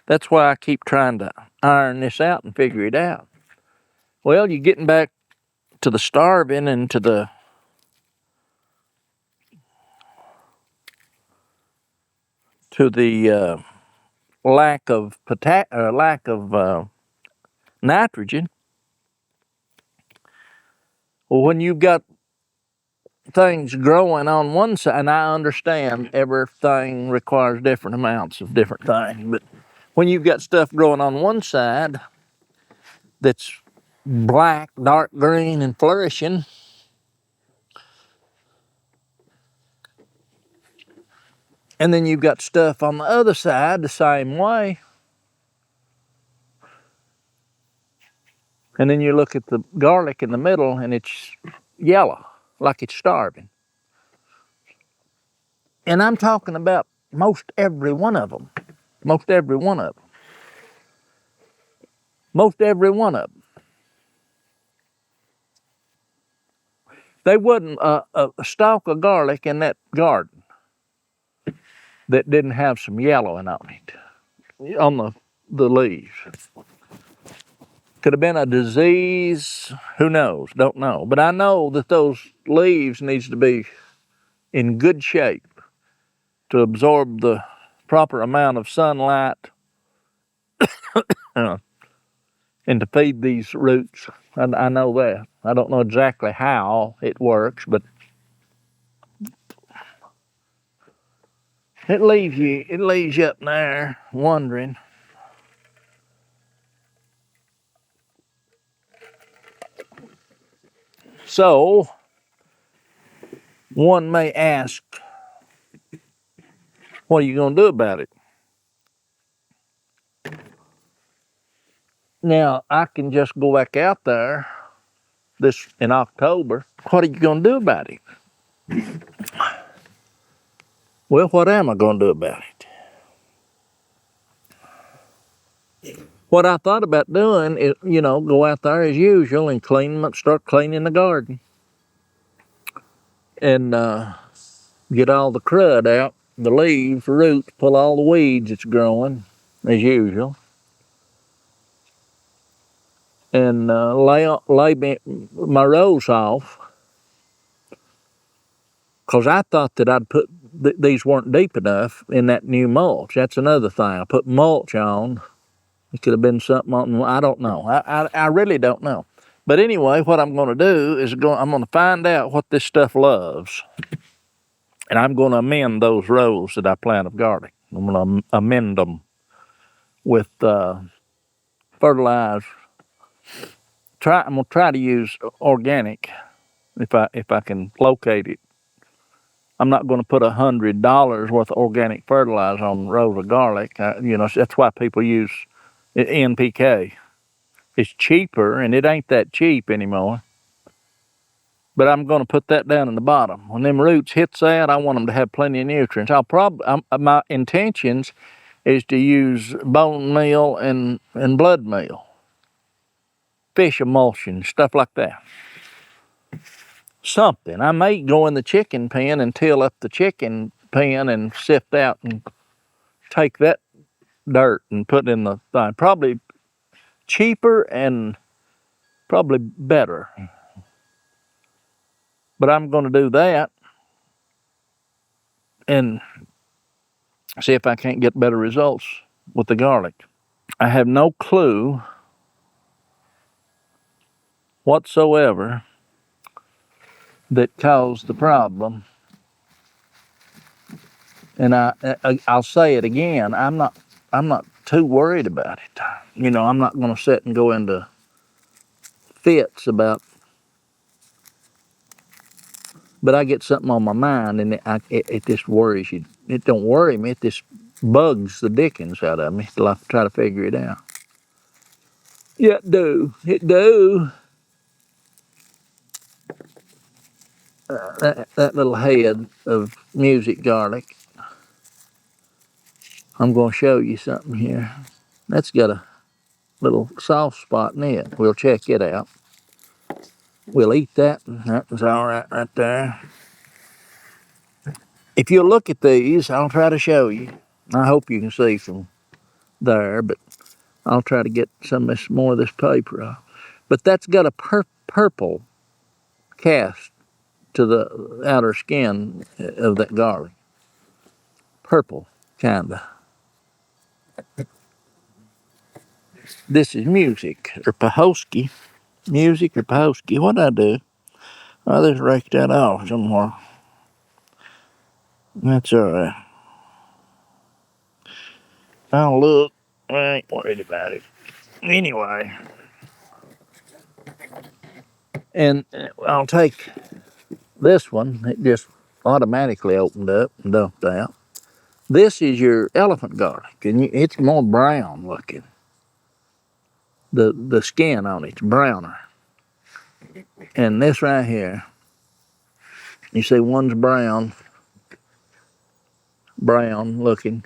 That's why I keep trying to iron this out and figure it out. Well, you're getting back to the starving and to the lack of nitrogen. Well, when you've got things growing on one side, and I understand everything requires different amounts of different things, but when you've got stuff growing on one side that's black, dark green, and flourishing, and then you've got stuff on the other side the same way, and then you look at the garlic in the middle and it's yellow, like it's starving. And I'm talking about most every one of them. Most every one of them. Most every one of them. There wasn't a stalk of garlic in that garden that didn't have some yellowing on it, on the leaves. Could have been a disease, who knows, don't know. But I know that those leaves needs to be in good shape to absorb the proper amount of sunlight and to feed these roots. I know that. I don't know exactly how it works, but it leaves you up there wondering. So one may ask, what are you going to do about it? Now, I can just go back out there this in October. What are you going to do about it? Well, what am I going to do about it? What I thought about doing is, go out there as usual and start cleaning the garden. And get all the crud out, the leaves, the roots, pull all the weeds that's growing, as usual. And lay my rows off, because I thought that I'd put, these weren't deep enough in that new mulch. That's another thing. I put mulch on. It could have been something on, I don't know. I really don't know. But anyway, what I'm going to do is I'm going to find out what this stuff loves. And I'm going to amend those rows that I plant of garlic. I'm going to amend them with fertilizer. I'm going to try to use organic if I can locate it. I'm not going to put $100 worth of organic fertilizer on rows of garlic. That's why people use NPK. It's cheaper, and it ain't that cheap anymore. But I'm going to put that down in the bottom. When them roots hits that, I want them to have plenty of nutrients. My intentions is to use bone meal and blood meal, fish emulsion, stuff like that. Something. I may go in the chicken pen and till up the chicken pen and sift out and take that dirt and put in the thing. Probably cheaper and probably better. But I'm going to do that and see if I can't get better results with the garlic. I have no clue whatsoever that caused the problem. And I'll say it again, I'm not too worried about it. I'm not going to sit and go into fits about, but I get something on my mind and it just worries you. It don't worry me, it just bugs the dickens out of me till I try to figure it out. Yeah, it do. It do. That little head of music garlic. I'm going to show you something here. That's got a little soft spot in it. We'll check it out. We'll eat that. That was all right there. If you look at these, I'll try to show you. I hope you can see from there, but I'll try to get some of this, more of this paper off. But that's got a purple cast to the outer skin of that garlic. Purple, kinda. This is music, or Pahosky. Music or Pahosky. What'd I do? I just raked that off somewhere. That's alright. I'll look. I ain't worried about it. Anyway. And I'll take this one. It just automatically opened up and dumped out. This is your elephant garlic, and it's more brown looking. The skin on it's browner. And this right here, you see one's brown looking,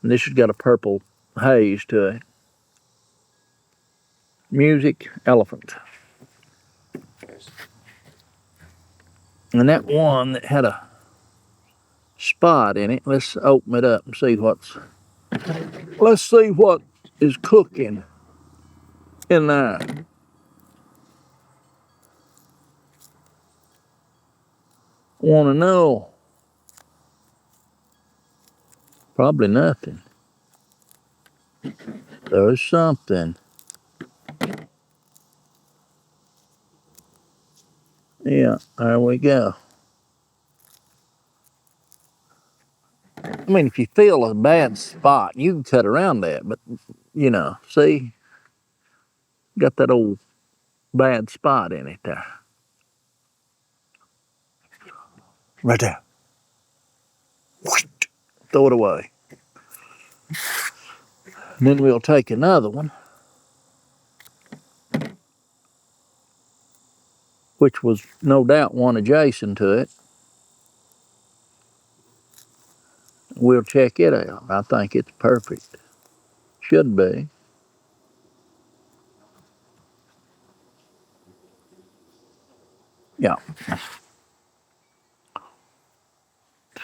and this has got a purple haze to it. Music elephant. And that one that had a spot in it, let's open it up and see let's see what is cooking in there. Want to know? Probably nothing. There's something. Yeah, there we go. I mean, if you feel a bad spot, you can cut around that, but see, got that old bad spot in it there. Right there. Throw it away. And then we'll take another one, which was no doubt one adjacent to it. We'll check it out. I think it's perfect. Should be. Yeah.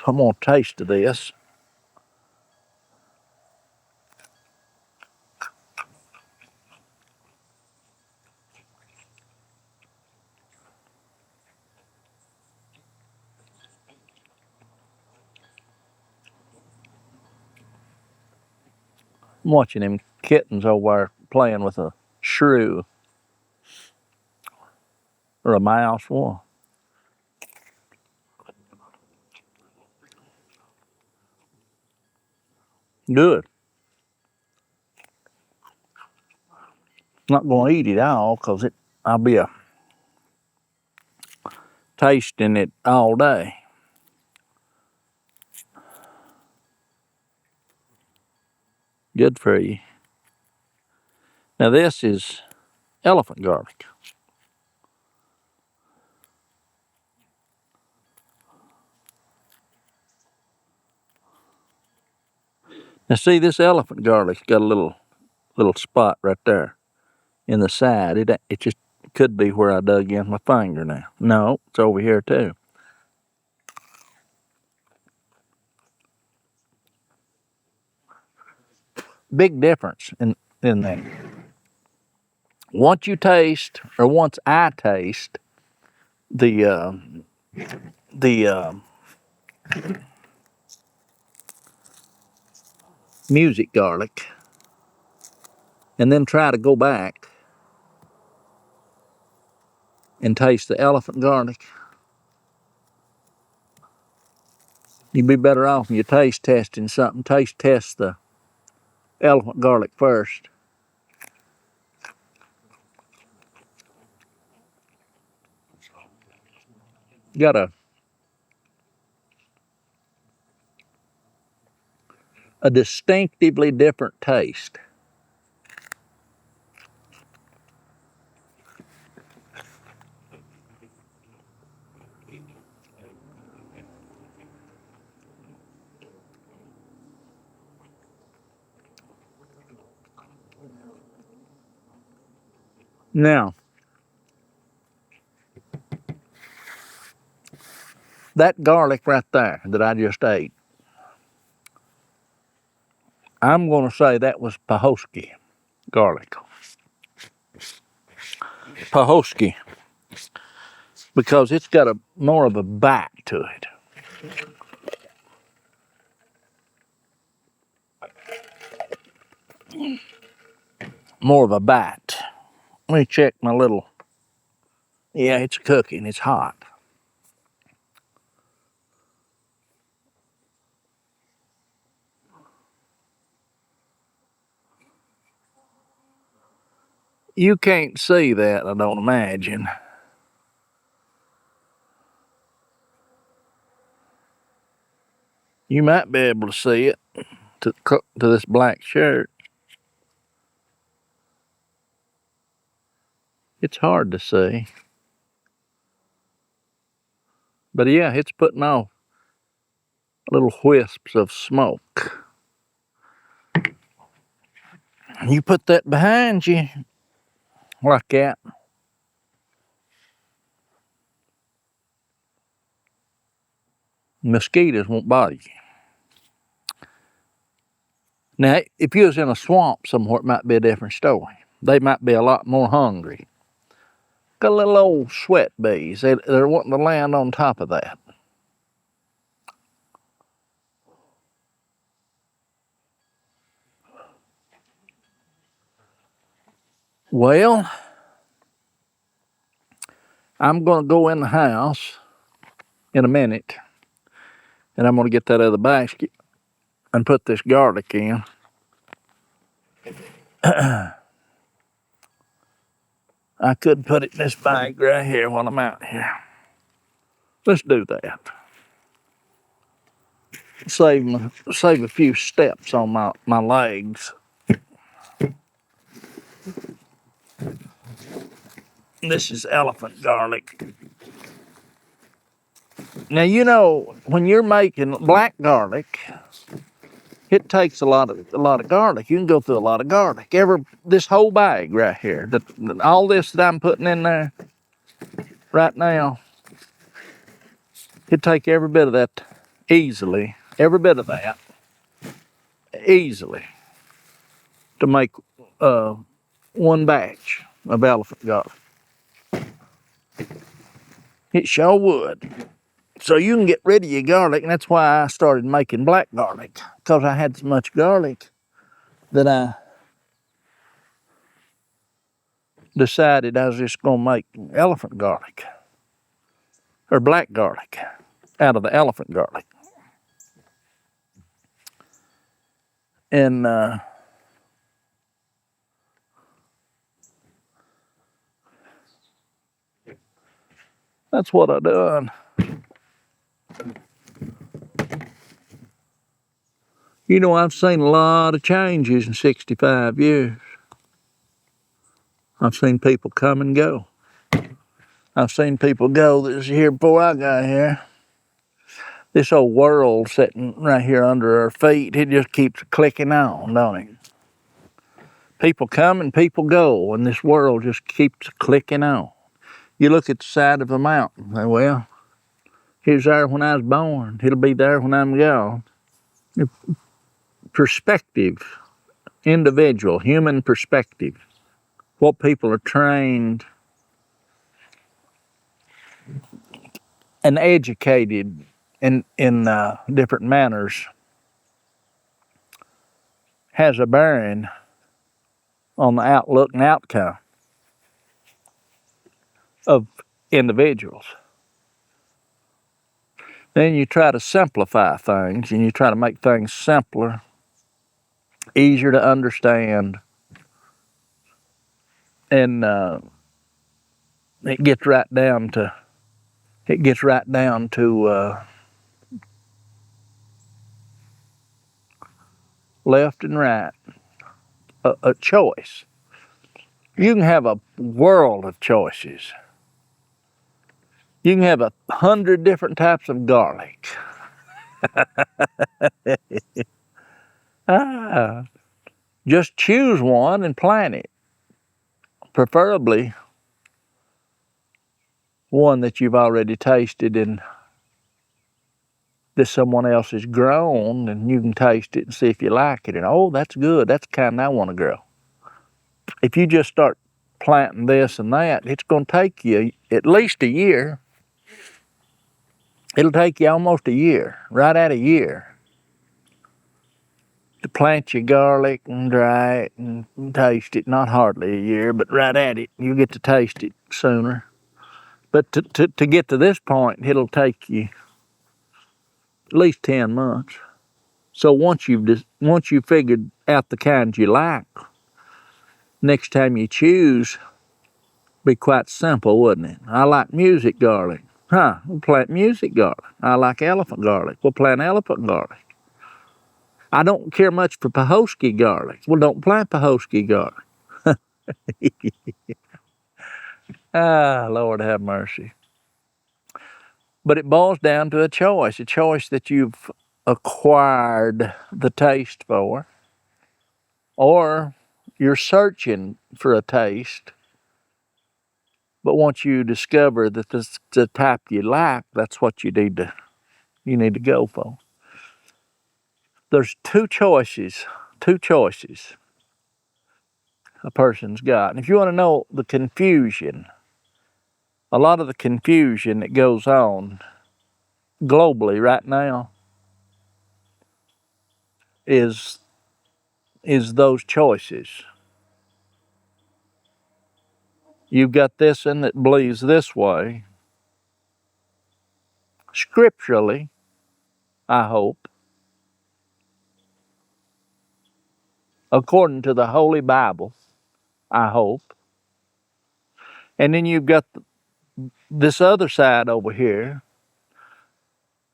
I'm going to taste of this. I'm watching them kittens over there playing with a shrew or a mouse. One. Good. Not going to eat it all because I'll be tasting it all day. Good for you. Now this is elephant garlic. Now see, this elephant garlic's got a little spot right there in the side. It just could be where I dug in my finger now. No, it's over here too. Big difference in that. Once I taste the music garlic, and then try to go back and taste the elephant garlic, you'd be better off when you taste testing something. Taste test the elephant garlic first. Got a distinctively different taste. Now, that garlic right there that I just ate, I'm going to say that was Pahosky garlic. Pahosky, because it's got a more of a bite to it. More of a bite. Let me check my little. Yeah, it's cooking. It's hot. You can't see that, I don't imagine. You might be able to see it to this black shirt. It's hard to see. But yeah, it's putting off little wisps of smoke. You put that behind you like that. Mosquitoes won't bother you. Now, if you was in a swamp somewhere, it might be a different story. They might be a lot more hungry. Got little old sweat bees. They're wanting to land on top of that. Well, I'm going to go in the house in a minute, and I'm going to get that other basket and put this garlic in. I could put it in this bag right here while I'm out here. Let's do that. Save a few steps on my legs. This is elephant garlic. Now, you know, when you're making black garlic, it takes a lot of garlic. You can go through a lot of garlic. This whole bag right here, all this that I'm putting in there right now, it'd take every bit of that easily, every bit of that easily to make one batch of elephant garlic. It sure would. So you can get rid of your garlic, and that's why I started making black garlic, because I had so much garlic that I decided I was just going to make elephant garlic, or black garlic, out of the elephant garlic. And that's what I done. You know, I've seen a lot of changes in 65 years. I've seen people come and go. I've seen people go that was here before I got here. This old world sitting right here under our feet, it just keeps clicking on, don't it? People come and people go, and this world just keeps clicking on. You look at the side of a mountain, and well, it was there when I was born. It'll be there when I'm gone. Perspective, individual, human perspective. What people are trained and educated in different manners has a bearing on the outlook and outcome of individuals. Then you try to simplify things, and you try to make things simpler, easier to understand, and it gets right down to left and right, a choice. You can have a world of choices. You can have 100 different types of garlic. Just choose one and plant it. Preferably one that you've already tasted and that someone else has grown, and you can taste it and see if you like it. And oh, that's good. That's the kind I want to grow. If you just start planting this and that, it's going to take you at least a year. It'll take you almost a year, right at a year, to plant your garlic and dry it and taste it. Not hardly a year, but right at it. You get to taste it sooner. But to get to this point, it'll take you at least 10 months. So once you've figured out the kinds you like, next time you choose, be quite simple, wouldn't it? I like music garlic. We'll plant music garlic. I like elephant garlic. We'll plant elephant garlic. I don't care much for Pahosky garlic. Well, don't plant Pahosky garlic. Lord have mercy. But it boils down to a choice that you've acquired the taste for, or you're searching for a taste. But once you discover that this is the type you like, that's what you need to go for. There's two choices a person's got. And if you want to know the confusion, a lot of the confusion that goes on globally right now is those choices. You've got this one that believes this way, scripturally, I hope, according to the Holy Bible, I hope. And then you've got this other side over here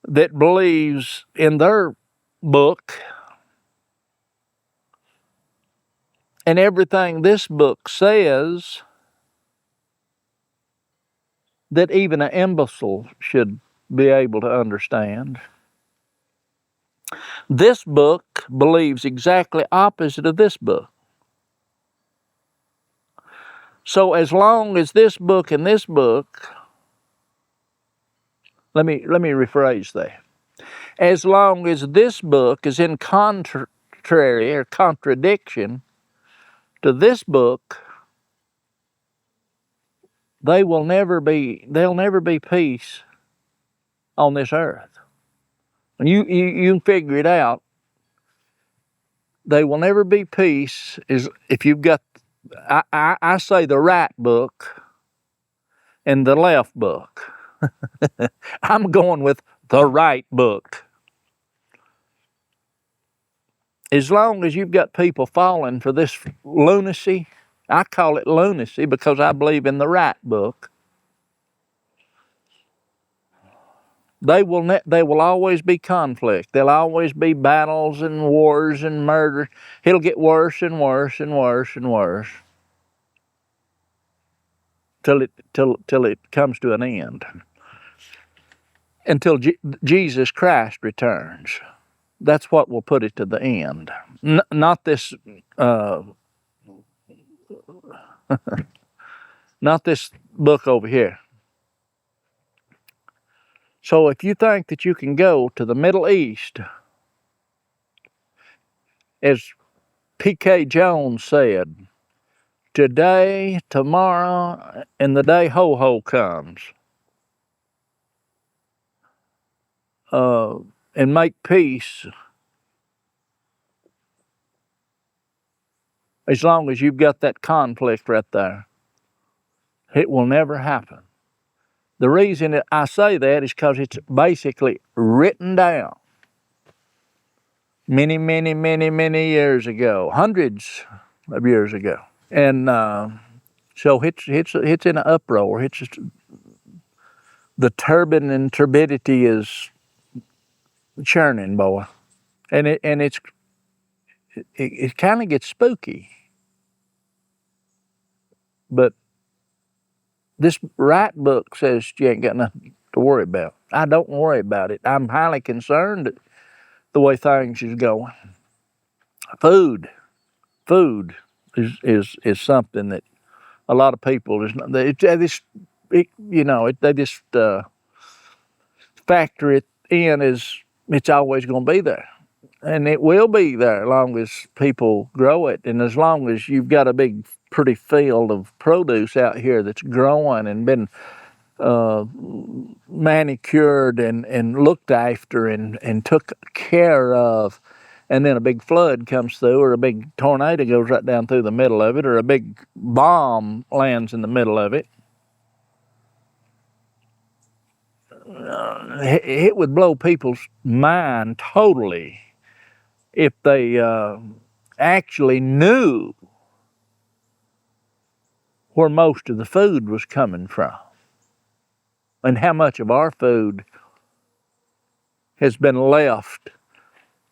that believes in their book and everything this book says that even an imbecile should be able to understand. This book believes exactly opposite of this book. So as long as this book and this book, let me rephrase that. As long as this book is in contrary or contradiction to this book, there'll never be peace on this earth. And you can figure it out. There will never be peace is if you've got, I say the right book and the left book. I'm going with the right book. As long as you've got people falling for this lunacy, I call it lunacy because I believe in the right book. They will always be conflict. There'll always be battles and wars and murder. It'll get worse and worse and worse and worse till it comes to an end. Until Jesus Christ returns. That's what will put it to the end. Not this not this book over here. So if you think that you can go to the Middle East, as P.K. Jones said, today, tomorrow, and the day ho-ho comes, and make peace, as long as you've got that conflict right there, it will never happen. The reason that I say that is because it's basically written down many, many, many, many years ago, hundreds of years ago. And so it's in an uproar. It's just, the turbine and turbidity is churning, boy. And it kind of gets spooky. But this Wright book says you ain't got nothing to worry about. I don't worry about it. I'm highly concerned at the way things is going. Food is something that a lot of people is they just they just factor it in as it's always going to be there, and it will be there as long as people grow it, and as long as you've got a big pretty field of produce out here that's growing and been manicured and looked after and took care of, and then a big flood comes through, or a big tornado goes right down through the middle of it, or a big bomb lands in the middle of it, it would blow people's mind totally if they actually knew where most of the food was coming from and how much of our food has been left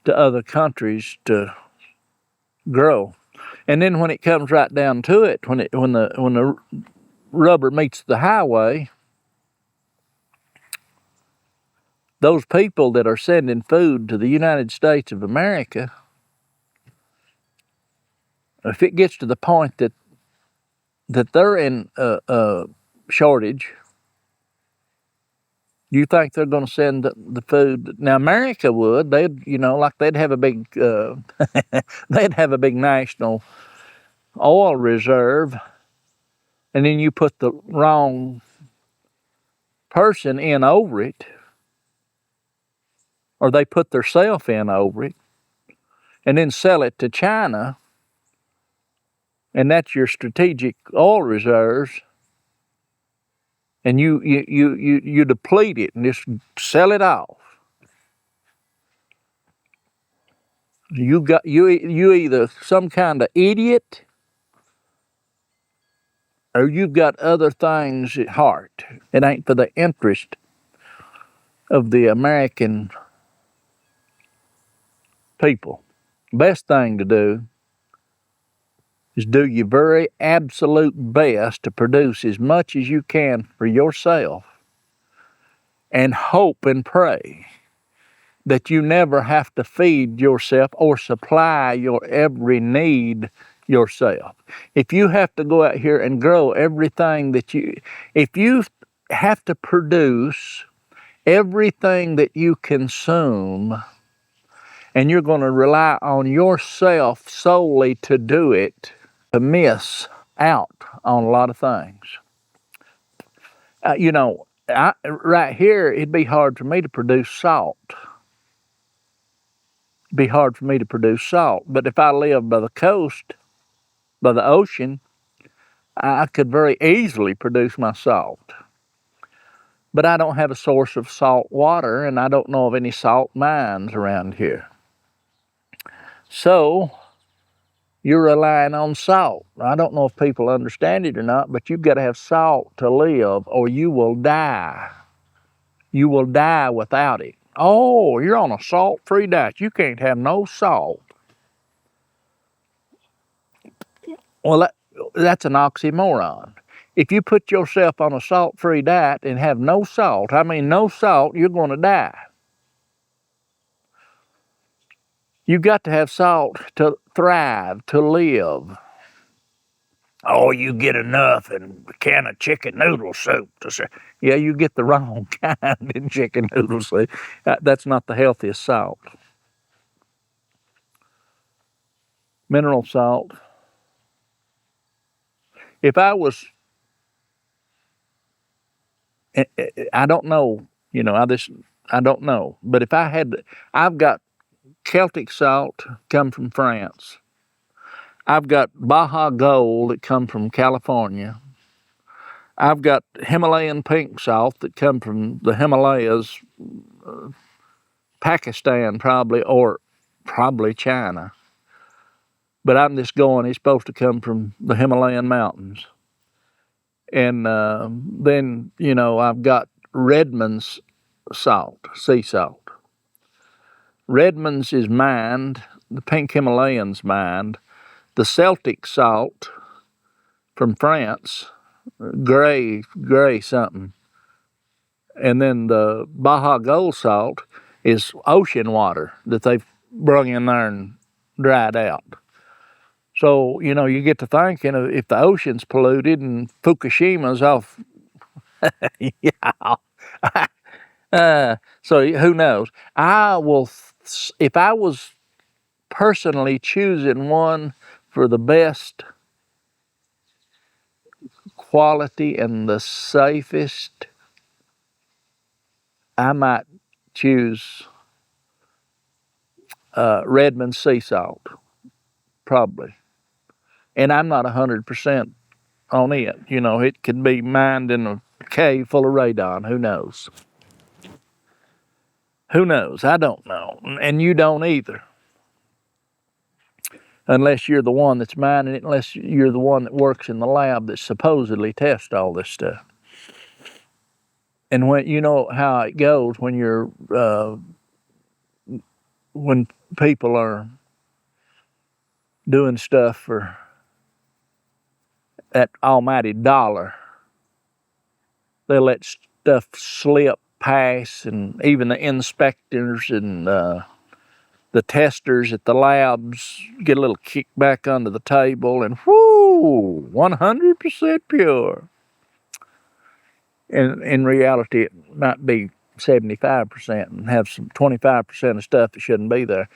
to other countries to grow. And then when it comes right down to it, when the rubber meets the highway, those people that are sending food to the United States of America, if it gets to the point that they're in a shortage, you think they're going to send the food? Now America would. They'd have a big they'd have a big national oil reserve, and then you put the wrong person in over it, or they put themselves in over it, and then sell it to China, and that's your strategic oil reserves, and you deplete it and just sell it off. You either some kind of idiot, or you've got other things at heart. It ain't for the interest of the American people. Best thing to do is do your very absolute best to produce as much as you can for yourself, and hope and pray that you never have to feed yourself or supply your every need yourself. If you have to go out here and grow everything if you have to produce everything that you consume, and you're going to rely on yourself solely to do it, to miss out on a lot of things. Right here, it'd be hard for me to produce salt. It'd be hard for me to produce salt. But if I lived by the coast, by the ocean, I could very easily produce my salt. But I don't have a source of salt water, and I don't know of any salt mines around here. So you're relying on salt. I don't know if people understand it or not, but you've got to have salt to live, or you will die. You will die without it. Oh, you're on a salt-free diet. You can't have no salt. Well, that's an oxymoron. If you put yourself on a salt-free diet and have no salt, no salt, you're going to die. You've got to have salt to thrive, to live. Oh, you get enough in a can of chicken noodle soup. Yeah, you get the wrong kind in chicken noodle soup. That's not the healthiest salt. Mineral salt. If I was, I don't know, I don't know. But if I've got Celtic salt come from France. I've got Baja Gold that come from California. I've got Himalayan pink salt that come from the Himalayas, Pakistan probably, or probably China. But I'm just going, it's supposed to come from the Himalayan mountains. And then, I've got Redmond's salt, sea salt. Redmond's is mined. The pink Himalayan's mined. The Celtic salt from France, gray something. And then the Baja Gold salt is ocean water that they've brung in there and dried out. So, you know, you get to thinking of if the ocean's polluted and Fukushima's off, yeah. So who knows? If I was personally choosing one for the best quality and the safest, I might choose Redmond sea salt, probably. And I'm not 100% on it. You know, it could be mined in a cave full of radon. Who knows? Who knows? I don't know. And you don't either. Unless you're the one that's mining it, unless you're the one that works in the lab that supposedly tests all this stuff. And when you know how it goes when you're when people are doing stuff for that almighty dollar, they let stuff slip past, and even the inspectors and the testers at the labs get a little kickback under the table, and whoo, 100% pure. And in reality, it might be 75% and have some 25% of stuff that shouldn't be there.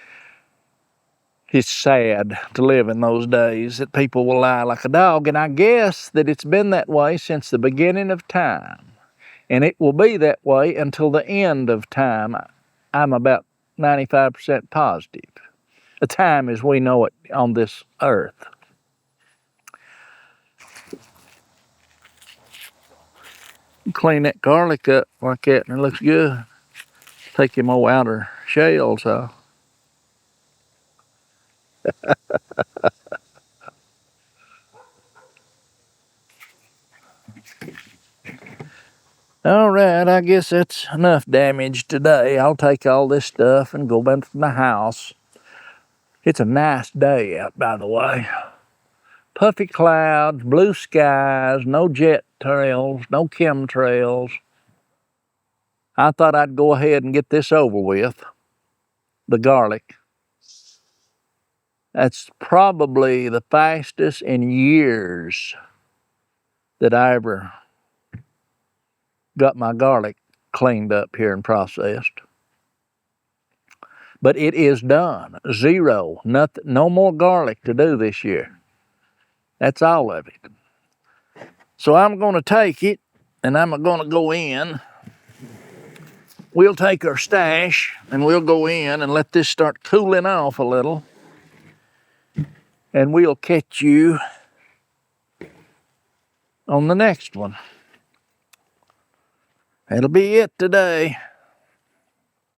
It's sad to live in those days that people will lie like a dog, and I guess that it's been that way since the beginning of time. And it will be that way until the end of time. I'm about 95% positive. The time as we know it on this earth. Clean that garlic up like that and it looks good. Take them old outer shells off. All right, I guess that's enough damage today. I'll take all this stuff and go back to my house. It's a nice day out, by the way. Puffy clouds, blue skies, no jet trails, no chemtrails. I thought I'd go ahead and get this over with, the garlic. That's probably the fastest in years that I ever got my garlic cleaned up here and processed. But it is done. Zero. Nothing, no more garlic to do this year. That's all of it. So I'm going to take it and I'm going to go in. We'll take our stash and we'll go in and let this start cooling off a little. And we'll catch you on the next one. That'll be it today.